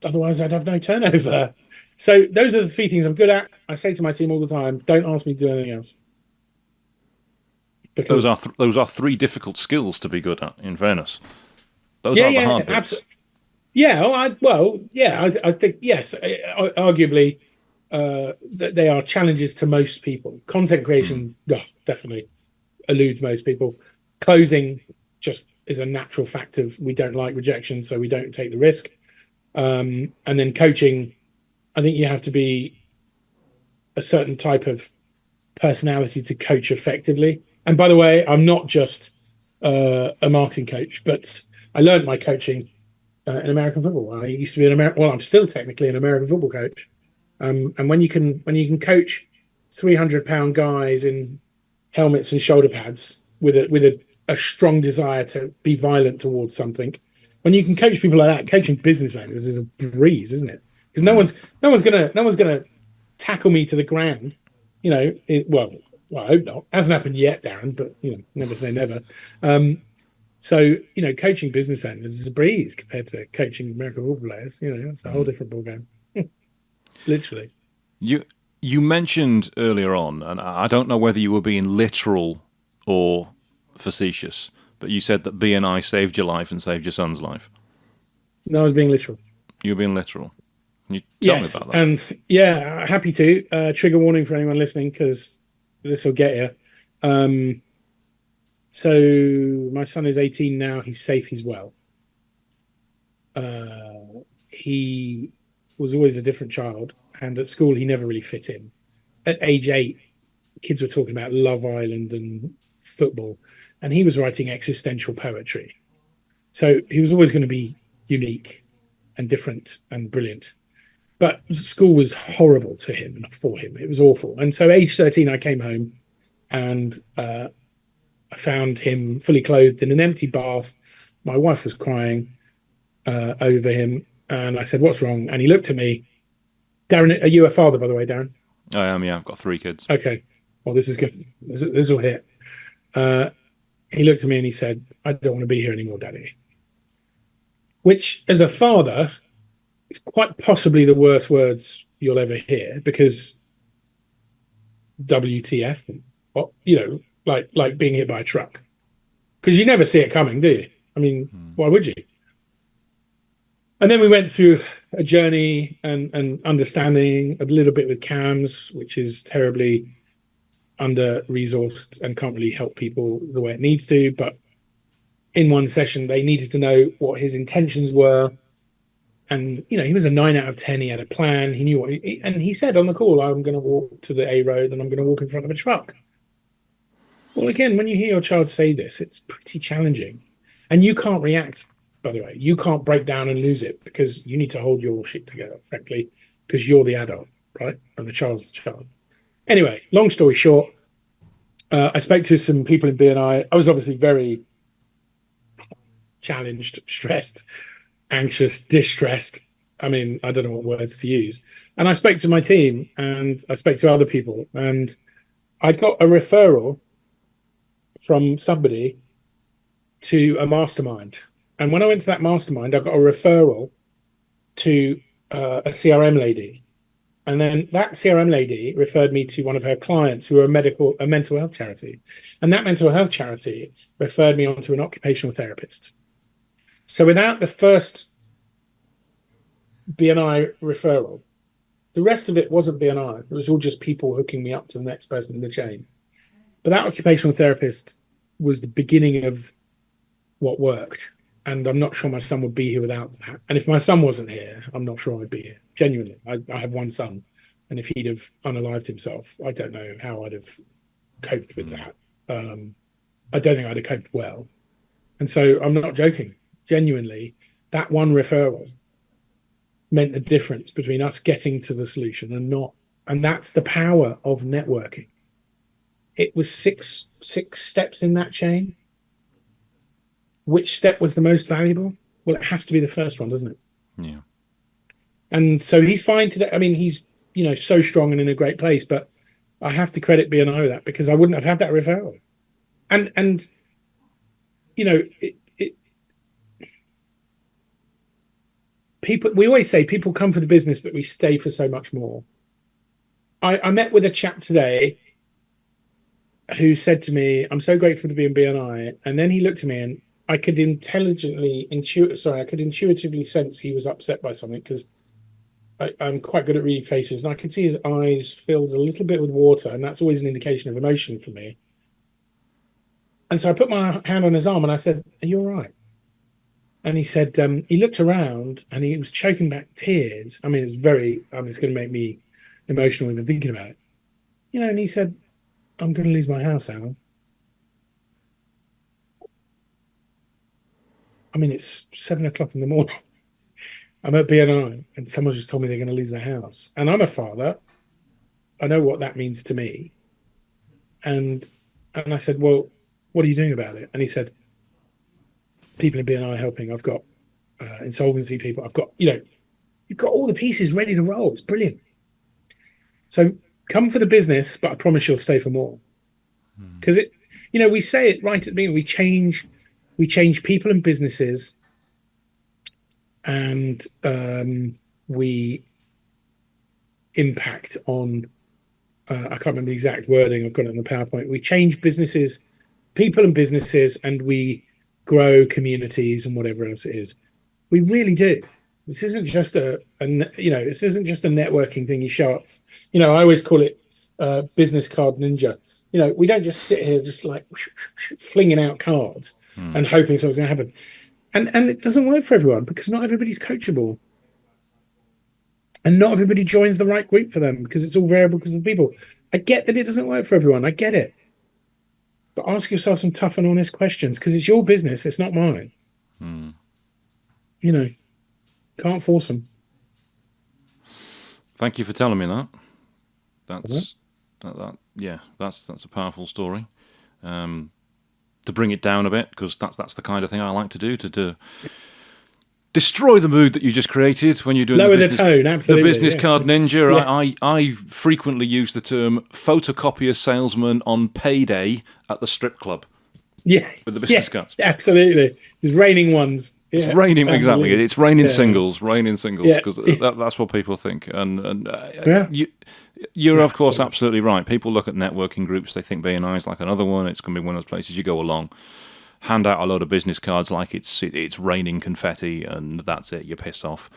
otherwise I'd have no turnover. So those are the three things I'm good at. I say to my team all the time, don't ask me to do anything else. Because those are three difficult skills to be good at, in fairness. Those are the hard bits. I think, yes, arguably they are challenges to most people. Content creation definitely eludes most people. Closing just is a natural fact of we don't like rejection, so we don't take the risk. And then coaching, I think you have to be a certain type of personality to coach effectively. And by the way, I'm not just a marketing coach, but I learned my coaching in American football. I used to be I'm still technically an American football coach. And when you can coach 300-pound guys in helmets and shoulder pads with a strong desire to be violent towards something, when you can coach people like that, coaching business owners is a breeze, isn't it? Because no one's gonna tackle me to the ground. Well, I hope not. Hasn't happened yet, Darren, but never say never. So, coaching business owners is a breeze compared to coaching American football players. It's a whole different ballgame, literally. You you mentioned earlier on, and I don't know whether you were being literal or facetious, but you said that BNI saved your life and saved your son's life. No, I was being literal. You were being literal. Can you tell me Yes, about that? and yeah, happy to. Trigger warning for anyone listening because this will get you. Um, so my son is 18 now. He's safe. He's well. He was always a different child, and at school he never really fit in. At age 8, kids were talking about Love Island and football, and he was writing existential poetry. So he was always going to be unique and different and brilliant. But school was horrible to him and for him. It was awful. And so, age 13, I came home and I found him fully clothed in an empty bath. My wife was crying over him. And I said, "What's wrong?" And he looked at me. Darren, are you a father, by the way, Darren? I am. Yeah, I've got 3 kids. Okay. Well, this is good. This will hit. Uh, he looked at me and he said, "I don't want to be here anymore, Daddy." Which, as a father, is quite possibly the worst words you'll ever hear because WTF, like being hit by a truck. Because you never see it coming, do you? I mean, why would you? And then we went through a journey and understanding a little bit with CAMS, which is terribly under resourced and can't really help people the way it needs to. But in one session, they needed to know what his intentions were. And, he was a 9 out of 10. He had a plan. He knew and he said on the call, "I'm going to walk to the A road and I'm going to walk in front of a truck." Well, again, when you hear your child say this, it's pretty challenging. And you can't react, by the way. You can't break down and lose it because you need to hold your shit together, frankly, because you're the adult, right? And the child's the child. Anyway, long story short, I spoke to some people in BNI. I was obviously very challenged, stressed, anxious, distressed. I mean, I don't know what words to use. And I spoke to my team and I spoke to other people, and I got a referral from somebody to a mastermind. And when I went to that mastermind, I got a referral to a CRM lady. And then that CRM lady referred me to one of her clients who are a mental health charity. And that mental health charity referred me on to an occupational therapist. So without the first BNI referral, the rest of it wasn't BNI. It was all just people hooking me up to the next person in the chain. But that occupational therapist was the beginning of what worked. And I'm not sure my son would be here without that. And if my son wasn't here, I'm not sure I'd be here. Genuinely. I have one son. And if he'd have unalived himself, I don't know how I'd have coped with that. I don't think I'd have coped well. And so I'm not joking. Genuinely, that one referral meant the difference between us getting to the solution and not. And that's the power of networking. It was six steps in that chain. Which step was the most valuable? Well, it has to be the first one, doesn't it? Yeah. And so he's fine today. I mean, he's so strong and in a great place, but I have to credit BNI with that because I wouldn't have had that referral. And people, we always say people come for the business, but we stay for so much more. I met with a chap today who said to me, "I'm so grateful to be in BNI." And then he looked at me and I could intuitively sense he was upset by something because I'm quite good at reading faces, and I could see his eyes filled a little bit with water, and that's always an indication of emotion for me. And so I put my hand on his arm and I said, "Are you all right?" And he said, he looked around and he was choking back tears. I mean, it's going to make me emotional even thinking about it. And he said, "I'm going to lose my house, Alan." I mean, it's 7 o'clock in the morning. I'm at BNI and someone just told me they're going to lose their house. And I'm a father. I know what that means to me. And I said, "Well, what are you doing about it?" And he said, "People in BNI helping. I've got insolvency people. I've got, you've got all the pieces ready to roll. It's brilliant. So come for the business, but I promise you'll stay for more." Because we say it right at the beginning, we change we change people and businesses, and we impact on. I can't remember the exact wording. I've got it on the PowerPoint. We change businesses, people and businesses, and we grow communities and whatever else it is. We really do. This isn't just this isn't just a networking thing. You show up. I always call it business card ninja. We don't just sit here just like flinging out cards and hoping something's going to happen. And it doesn't work for everyone because not everybody's coachable. And not everybody joins the right group for them because it's all variable because of the people. I get that it doesn't work for everyone. I get it. But ask yourself some tough and honest questions because it's your business. It's not mine. Can't force them. Thank you for telling me that. That's a powerful story. To bring it down a bit, because that's the kind of thing I like to do, to destroy the mood that you just created when you're doing lower the tone. Absolutely, the business card ninja. Yeah. I frequently use the term photocopier salesman on payday at the strip club. Yeah, with the business cards. Absolutely, it's raining ones. It's raining, exactly. It's raining singles, because that's what people think. And you're of course absolutely right. People look at networking groups, they think BNI is like another one. It's going to be one of those places you go along, hand out a load of business cards like it's raining confetti, and that's it. You piss off.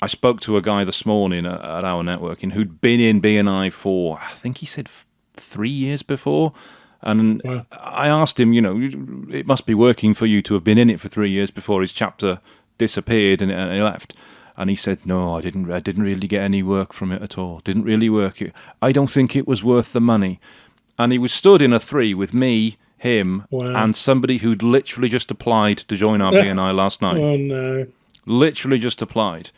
I spoke to a guy this morning at our networking who'd been in BNI for, I think he said 3 years before. And I asked him, it must be working for you to have been in it for 3 years before his chapter disappeared and he left. And he said, no, I didn't really get any work from it at all. Didn't really work. I don't think it was worth the money. And he was stood in a 3 with me, him, and somebody who'd literally just applied to join our BNI last night. Oh, no. Literally just applied.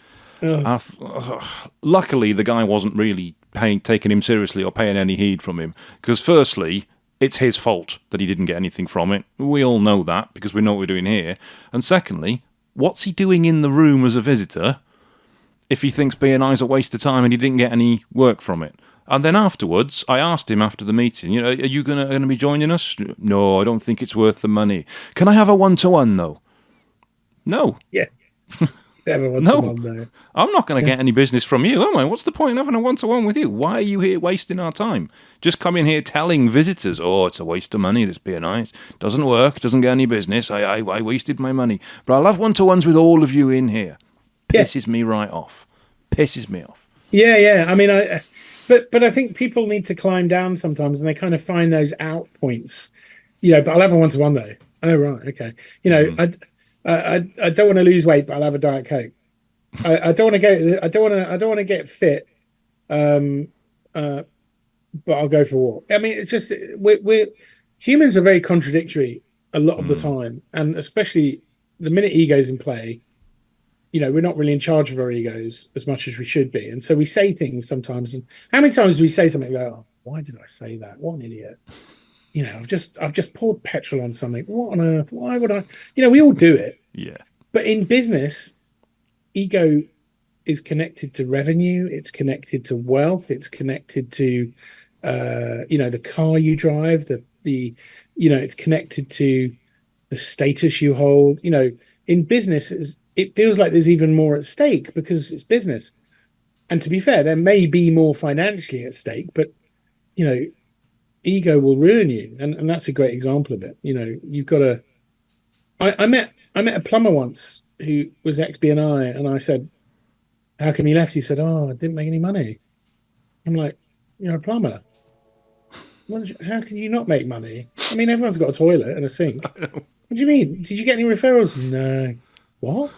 Luckily, the guy wasn't really taking him seriously or paying any heed from him. Because firstly, it's his fault that he didn't get anything from it. We all know that because we know what we're doing here. And secondly, what's he doing in the room as a visitor if he thinks BNI is a waste of time and he didn't get any work from it? And then afterwards, I asked him after the meeting, are you going to be joining us? No, I don't think it's worth the money. Can I have a one-to-one, though? No. Yeah. No, I'm not going to get any business from you, am I? What's the point in having a one-to-one with you? Why are you here wasting our time? Just come in here telling visitors, it's a waste of money, this BNI. It doesn't work, doesn't get any business. I wasted my money. But I'll have one-to-ones with all of you in here. Pisses me right off. Pisses me off. Yeah. I mean, but I think people need to climb down sometimes and they kind of find those out points. But I'll have a one-to-one though. Oh, right, okay. I don't want to lose weight, but I'll have a Diet Coke. I don't want to get fit, but I'll go for a walk. I mean, it's just we're humans are very contradictory a lot of the time, and especially the minute ego's in play, we're not really in charge of our egos as much as we should be, and so we say things sometimes. And how many times do we say something? And go, why did I say that? What an idiot! I've just poured petrol on something. What on earth? Why would I? We all do it. Yeah. But in business, ego is connected to revenue. It's connected to wealth. It's connected to, the car you drive. It's connected to the status you hold. In business, it feels like there's even more at stake because it's business. And to be fair, there may be more financially at stake, but ego will ruin you, and that's a great example of it. You've got to. I met a plumber once who was ex-BNI, and I said, "How come you left?" He said, "Oh, I didn't make any money." I'm like, "You're a plumber. How can you not make money? I mean, everyone's got a toilet and a sink. What do you mean? Did you get any referrals?" No. What?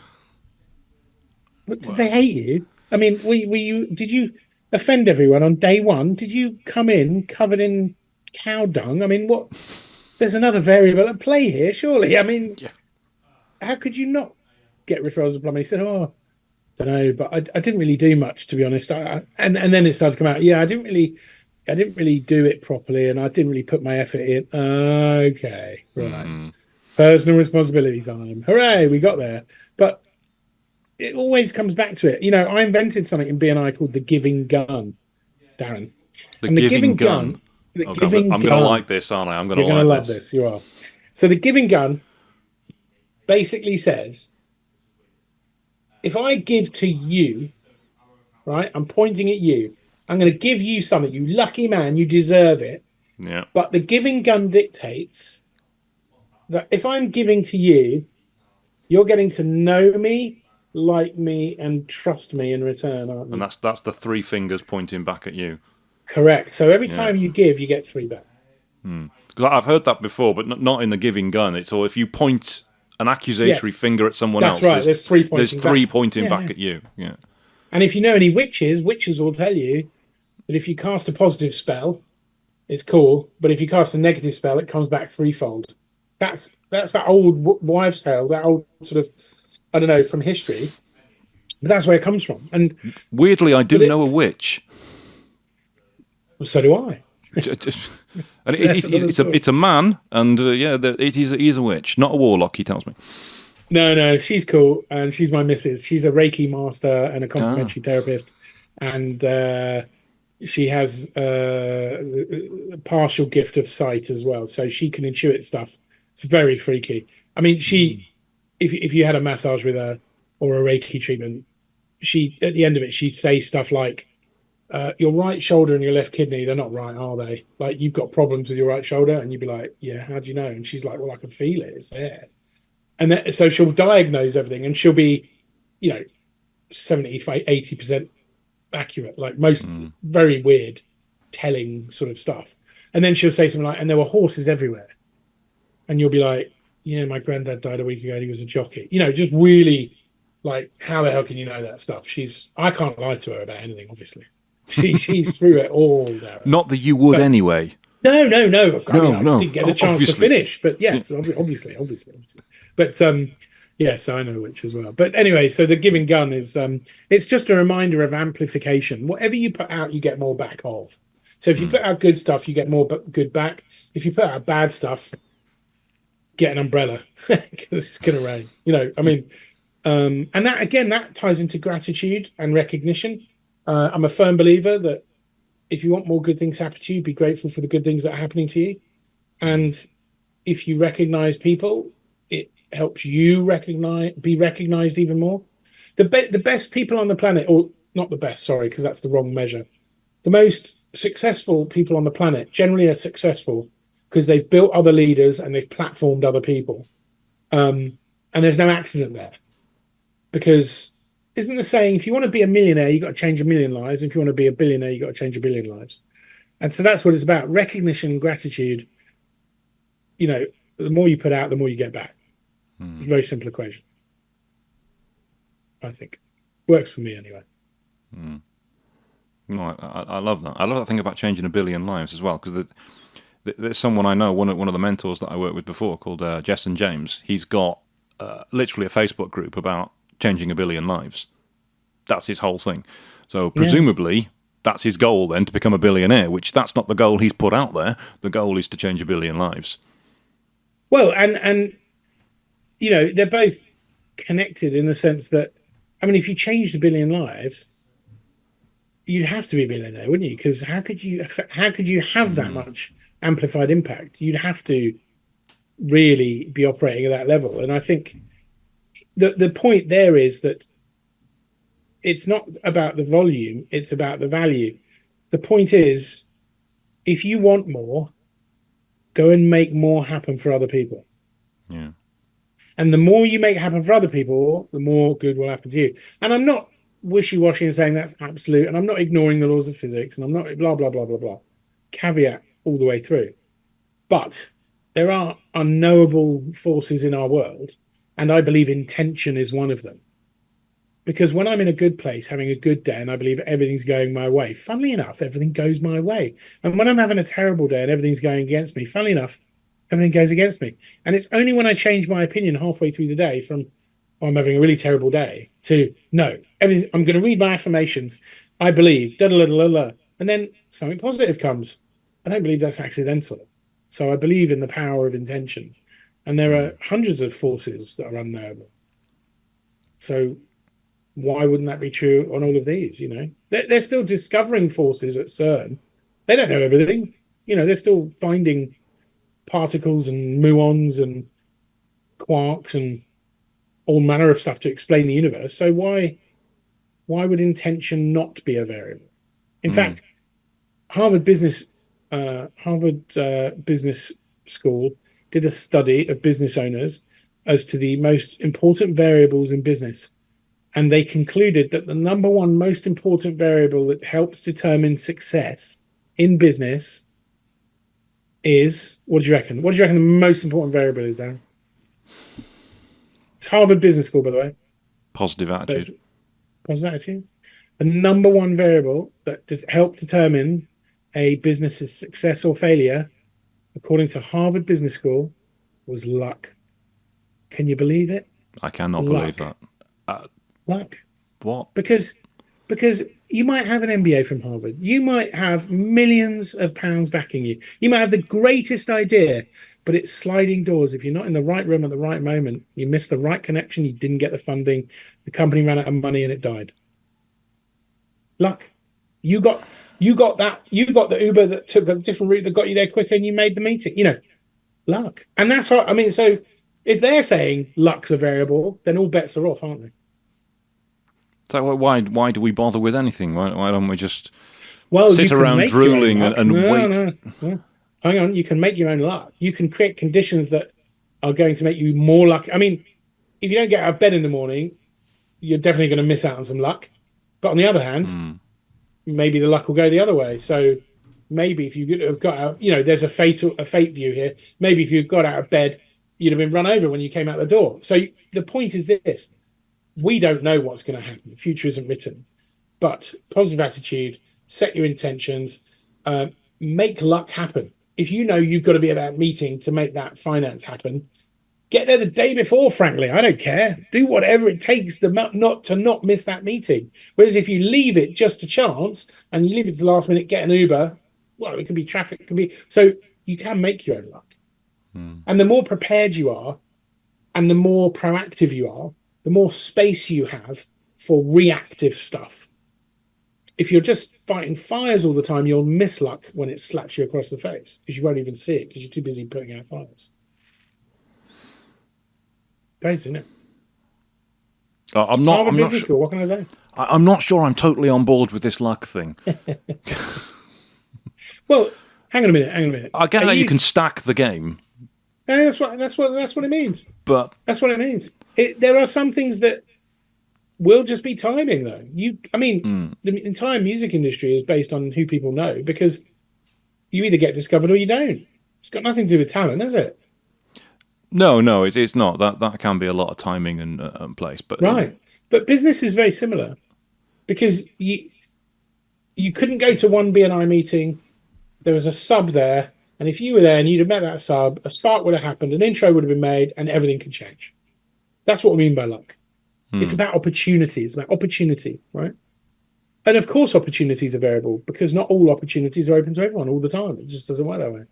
But did they hate you? I mean, did you offend everyone on day one? Did you come in covered in cow dung? I mean, what? There's another variable at play here, surely. I mean, How could you not get referrals to plumbing? He said, "Oh, I don't know, but I didn't really do much, to be honest." And then it started to come out. Yeah, I didn't really do it properly, and I didn't really put my effort in. Okay, right. Personal responsibility time. Hooray, we got there. But it always comes back to it. I invented something in BNI called the giving gun, Darren. The giving gun. I'm going to like this, aren't I? You're going to love this. You are. So the giving gun basically says, if I give to you, right, I'm pointing at you, I'm going to give you something, you lucky man, you deserve it. Yeah. But the giving gun dictates that if I'm giving to you, you're getting to know me, like me, and trust me in return, aren't And you? that's the three fingers pointing back at you. Correct. So every Yeah. time you give, you get three back. Because I've heard that before, but not in the giving gun. It's all if you point an accusatory Yes, finger at someone that's else, right. There's three there's pointing three back. pointing Yeah, back yeah. at you. Yeah. And if you know any witches, witches will tell you that if you cast a positive spell, it's cool. But if you cast a negative spell, it comes back threefold. That's that old wives' tale, that old sort of, I don't know, from history. But that's where it comes from. And Weirdly, I do but know it a witch. so do I. And That's another story. it's a man, and he's a witch, not a warlock. He tells me. No, no, she's cool, and she's my missus. She's a Reiki master and a Ah, complementary therapist, and she has a partial gift of sight as well, so she can intuit stuff. It's very freaky. I mean, if you had a massage with her or a Reiki treatment, she at the end of it, she'd say stuff like, "Your right shoulder and your left kidney, they're not right, are they? Like you've got problems with your right shoulder," and you'd be like, "Yeah, how do you know?" And she's like, "Well, I can feel it. It's there." And then, so she'll diagnose everything, and she'll be, 70-80% accurate, like most very weird telling sort of stuff. And then she'll say something like, "And there were horses everywhere," and you'll be like, "Yeah, my granddad died a week ago and he was a jockey," just really like, how the hell can you know that stuff? I can't lie to her about anything, obviously. She's through it all, Darren. not that you would But anyway. no. I mean, No, I no. didn't get the chance to Obviously. finish, but yes, obviously. But yes, I know which as well. But anyway, so the giving gun is it's just a reminder of amplification. Whatever you put out, you get more back of. So if you put out good stuff, you get more good back. If you put out bad stuff, get an umbrella because it's going to rain. I mean, and that again, that ties into gratitude and recognition. I'm a firm believer that if you want more good things happen to you, be grateful for the good things that are happening to you. And if you recognize people, it helps you be recognized even more. The best people on the planet, or not the best, sorry, because that's the wrong measure. The most successful people on the planet generally are successful because they've built other leaders and they've platformed other people. And there's no accident there. Because isn't the saying, if you want to be a millionaire, you've got to change a million lives. If you want to be a billionaire, you've got to change a billion lives. And so that's what it's about. Recognition and gratitude. The more you put out, the more you get back. It's a very simple equation. I think. Works for me anyway. No, I love that. I love that thing about changing a billion lives as well, because there's someone I know, one of the mentors that I worked with before, called Jess and James. He's got literally a Facebook group about changing a billion lives. That's his whole thing. So presumably that's his goal then, to become a billionaire, which that's not the goal he's put out there. The goal is to change a billion lives. Well, and they're both connected in the sense that, I mean, if you changed a billion lives, you'd have to be a billionaire, wouldn't you? Because how could you have that much amplified impact? You'd have to really be operating at that level. And I think the point there is that it's not about the volume, it's about the value. The point is, if you want more, go and make more happen for other people. Yeah. And the more you make happen for other people, the more good will happen to you. And I'm not wishy-washy and saying that's absolute, and I'm not ignoring the laws of physics, and I'm not blah, blah, blah, blah, blah. Caveat all the way through. But there are unknowable forces in our world, and I believe intention is one of them. Because when I'm in a good place, having a good day, and I believe everything's going my way, funnily enough, everything goes my way. And when I'm having a terrible day and everything's going against me, funnily enough, everything goes against me. And it's only when I change my opinion halfway through the day from, "Oh, I'm having a really terrible day," to, "No, I'm going to read my affirmations. I believe, da da da da da." And then something positive comes. I don't believe that's accidental. So I believe in the power of intention. And there are hundreds of forces that are unknowable. So why wouldn't that be true on all of these? They're still discovering forces at CERN. They don't know everything. They're still finding particles and muons and quarks and all manner of stuff to explain the universe. So why would intention not be a variable? In fact, Harvard Business School did a study of business owners as to the most important variables in business. And they concluded that the number one most important variable that helps determine success in business is, what do you reckon? What do you reckon the most important variable is, Darren? It's Harvard Business School, by the way. Positive attitude. Positive attitude. The number one variable that help determine a business's success or failure, according to Harvard Business School, was luck. Can you believe it? I cannot believe that. Luck. What? Because you might have an MBA from Harvard. You might have millions of pounds backing you. You might have the greatest idea, but it's sliding doors. If you're not in the right room at the right moment, you missed the right connection, you didn't get the funding, the company ran out of money and it died. Luck. You got the Uber that took a different route that got you there quicker and you made the meeting. Luck. And that's how, so if they're saying luck's a variable, then all bets are off, aren't they? So why do we bother with anything? Why don't we just sit you around drooling and wait? No. Hang on, you can make your own luck. You can create conditions that are going to make you more lucky. If you don't get out of bed in the morning, you're definitely going to miss out on some luck. But on the other hand, maybe the luck will go the other way. So maybe if you have got out, there's a fate view here. Maybe if you got out of bed, you'd have been run over when you came out the door. So the point is this. We don't know what's going to happen. The future isn't written. But positive attitude, set your intentions, make luck happen. If you know you've got to be at that meeting to make that finance happen, get there the day before, frankly. I don't care. Do whatever it takes to not miss that meeting. Whereas if you leave it just to chance and you leave it to the last minute, get an Uber, well, it could be traffic. So you can make your own luck. And the more prepared you are and the more proactive you are, the more space you have for reactive stuff. If you're just fighting fires all the time, you'll miss luck when it slaps you across the face because you won't even see it because you're too busy putting out fires. Crazy, isn't it? I'm not sure. What can I say? I'm not sure I'm totally on board with this luck thing. Well, hang on a minute. I get that you can stack the game. Yeah, that's what it means. But that's what it means. There are some things that will just be timing, though. The entire music industry is based on who people know because you either get discovered or you don't. It's got nothing to do with talent, has it? No, it's not. That can be a lot of timing and place. But right. But business is very similar because you couldn't go to one BNI meeting. There was a sub there. And if you were there and you'd have met that sub, a spark would have happened, an intro would have been made, and everything could change. That's what we mean by luck. It's about opportunity. It's about opportunity, right? And of course, opportunities are variable because not all opportunities are open to everyone all the time. It just doesn't work that way.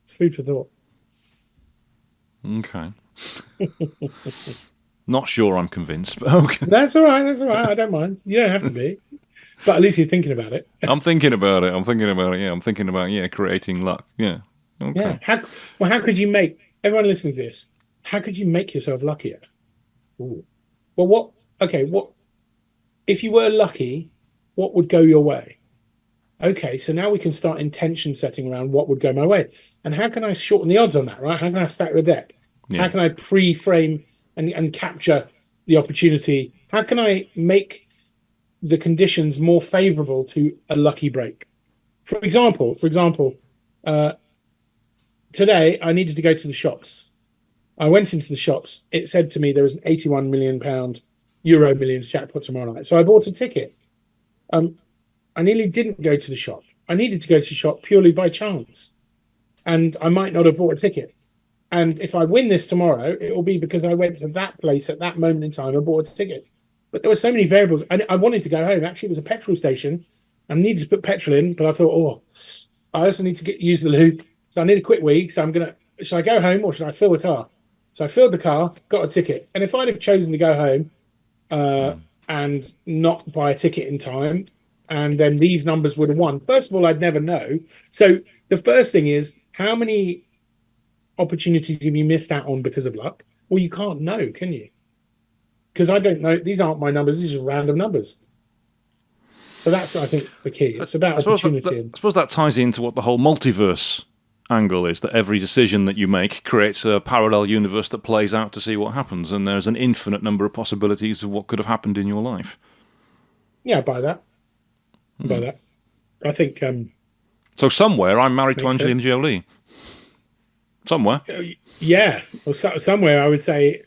It's food for thought. Okay. Not sure I'm convinced, but okay. That's all right. I don't mind. You don't have to be. But at least you're thinking about it. I'm thinking about it. Yeah, I'm thinking about creating luck. Yeah. Okay. Yeah. How could you make everyone listening to this? How could you make yourself luckier? Ooh. Well, what if you were lucky? What would go your way? Okay, so now we can start intention setting around what would go my way, and how can I shorten the odds on that? Right? How can I stack the deck? Yeah. How can I pre-frame and capture the opportunity? How can I make the conditions more favorable to a lucky break? For example, today I needed to go to the shops. I went into the shops. It said to me there was an £81 million Euro Millions jackpot tomorrow night. So I bought a ticket. I nearly didn't go to the shop. I needed to go to the shop purely by chance. And I might not have bought a ticket. And if I win this tomorrow, it will be because I went to that place at that moment in time and bought a ticket. But there were so many variables. I wanted to go home. Actually, it was a petrol station. I needed to put petrol in, but I thought, I also need to use the loop. So I need a quick wee. So should I go home or should I fill the car? So I filled the car, got a ticket. And if I'd have chosen to go home and not buy a ticket in time, and then these numbers would have won. First of all, I'd never know. So the first thing is, how many opportunities have you missed out on because of luck? Well, you can't know, can you? Because I don't know. These aren't my numbers. These are random numbers. So that's, I think, the key. It's about opportunity. I suppose that ties into what the whole multiverse angle is, that every decision that you make creates a parallel universe that plays out to see what happens, and there's an infinite number of possibilities of what could have happened in your life. Yeah, I buy that. I buy that. I think... so somewhere I'm married to Angelina Jolie. Somewhere. Yeah. Well, somewhere I would say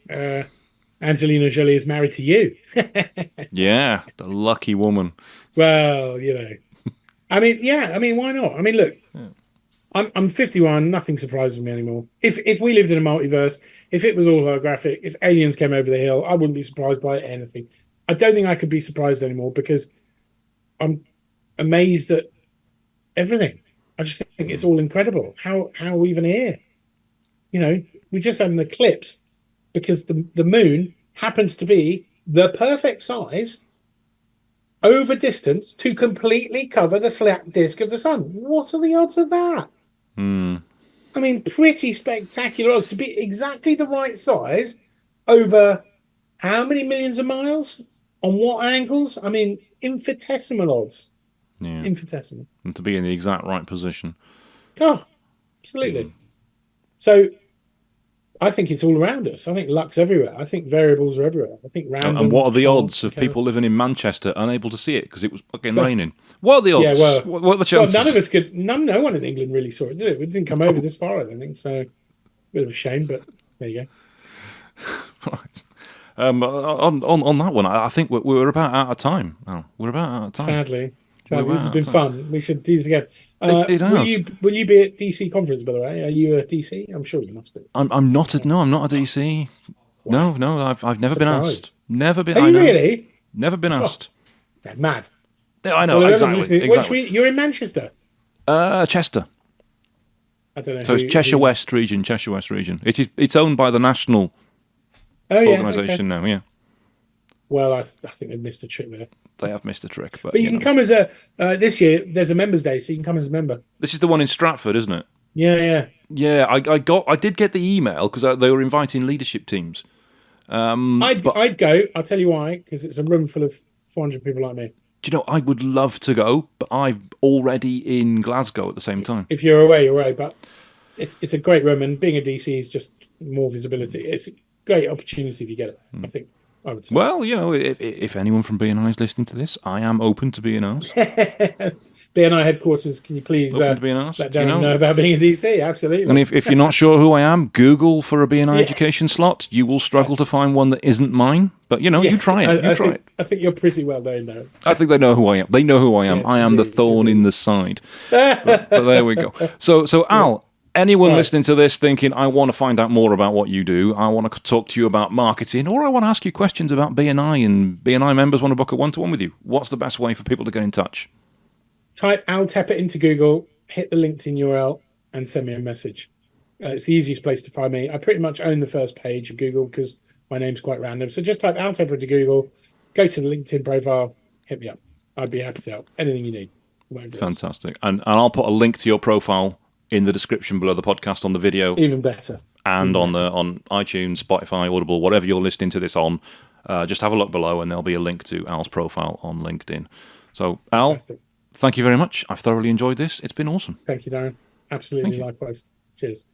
Angelina Jolie is married to you. Yeah, the lucky woman. Well, you know. I mean, yeah. I mean, why not? I mean, look. Yeah. I'm 51. Nothing surprises me anymore. If we lived in a multiverse, if it was all holographic, if aliens came over the hill, I wouldn't be surprised by anything. I don't think I could be surprised anymore because I'm amazed at everything. I just think it's all incredible. How are we even here? You know, we just had an eclipse because the moon happens to be the perfect size over distance to completely cover the flat disk of the sun. What are the odds of that? I mean, pretty spectacular odds to be exactly the right size over how many millions of miles? On what angles? I mean, infinitesimal odds. Yeah. Infinitesimal. And to be in the exact right position. Oh, absolutely. So I think it's all around us. I think luck's everywhere. I think variables are everywhere. I think random. And what are the odds of people living in Manchester unable to see it because it was fucking raining? What are the odds? Yeah, well, what are the chances? Well, none of us could. No one in England really saw it, did it? It didn't come over this far, I don't think. So, a bit of a shame, but there you go. Right. On that one, I think we're about out of time. Oh, we're about out of time. Sadly. This has been fun. We should do this again. It has. Will you be at DC conference, by the way? Are you a DC? I'm sure you must be. I'm not a DC. Wow. No, I've never been asked. Never been. Are you really? Never been asked. Yeah, mad. Yeah, I know, exactly. You're in Manchester? Chester. I don't know. So it's Cheshire West region. It's owned by the national organisation now, yeah. Well, I think they've missed a trick there. They have missed a trick. But you can come as a... this year, there's a Members' Day, so you can come as a member. This is the one in Stratford, isn't it? Yeah. Yeah, I did get the email because they were inviting leadership teams. I'd go. I'll tell you why, because it's a room full of 400 people like me. Do you know, I would love to go, but I'm already in Glasgow at the same time. If you're away, you're away. But it's a great room, and being a DC is just more visibility. It's a great opportunity if you get it, I think. I would say. Well, you know, if anyone from BNI is listening to this, I am open to being asked. BNI headquarters, can you please let Darren know about being a DC? Absolutely. And if you're not sure who I am, Google for a BNI education slot. You will struggle to find one that isn't mine. But, you know, you try it. I think you're pretty well known now. I think they know who I am. They know who I am. Yes, I am the thorn in the side. but there we go. So Al, anyone listening to this thinking, I want to find out more about what you do, I want to talk to you about marketing, or I want to ask you questions about BNI, and BNI members want to book a one-to-one with you, what's the best way for people to get in touch? Type Al Tepper into Google, hit the LinkedIn URL, and send me a message. It's the easiest place to find me. I pretty much own the first page of Google because my name's quite random. So just type Al Tepper into Google, go to the LinkedIn profile, hit me up. I'd be happy to help. Anything you need. Fantastic. And I'll put a link to your profile in the description below the podcast on the video. Even better. And on iTunes, Spotify, Audible, whatever you're listening to this on, just have a look below and there'll be a link to Al's profile on LinkedIn. So, Al, thank you very much. I've thoroughly enjoyed this. It's been awesome. Thank you, Darren. Absolutely, likewise. Cheers.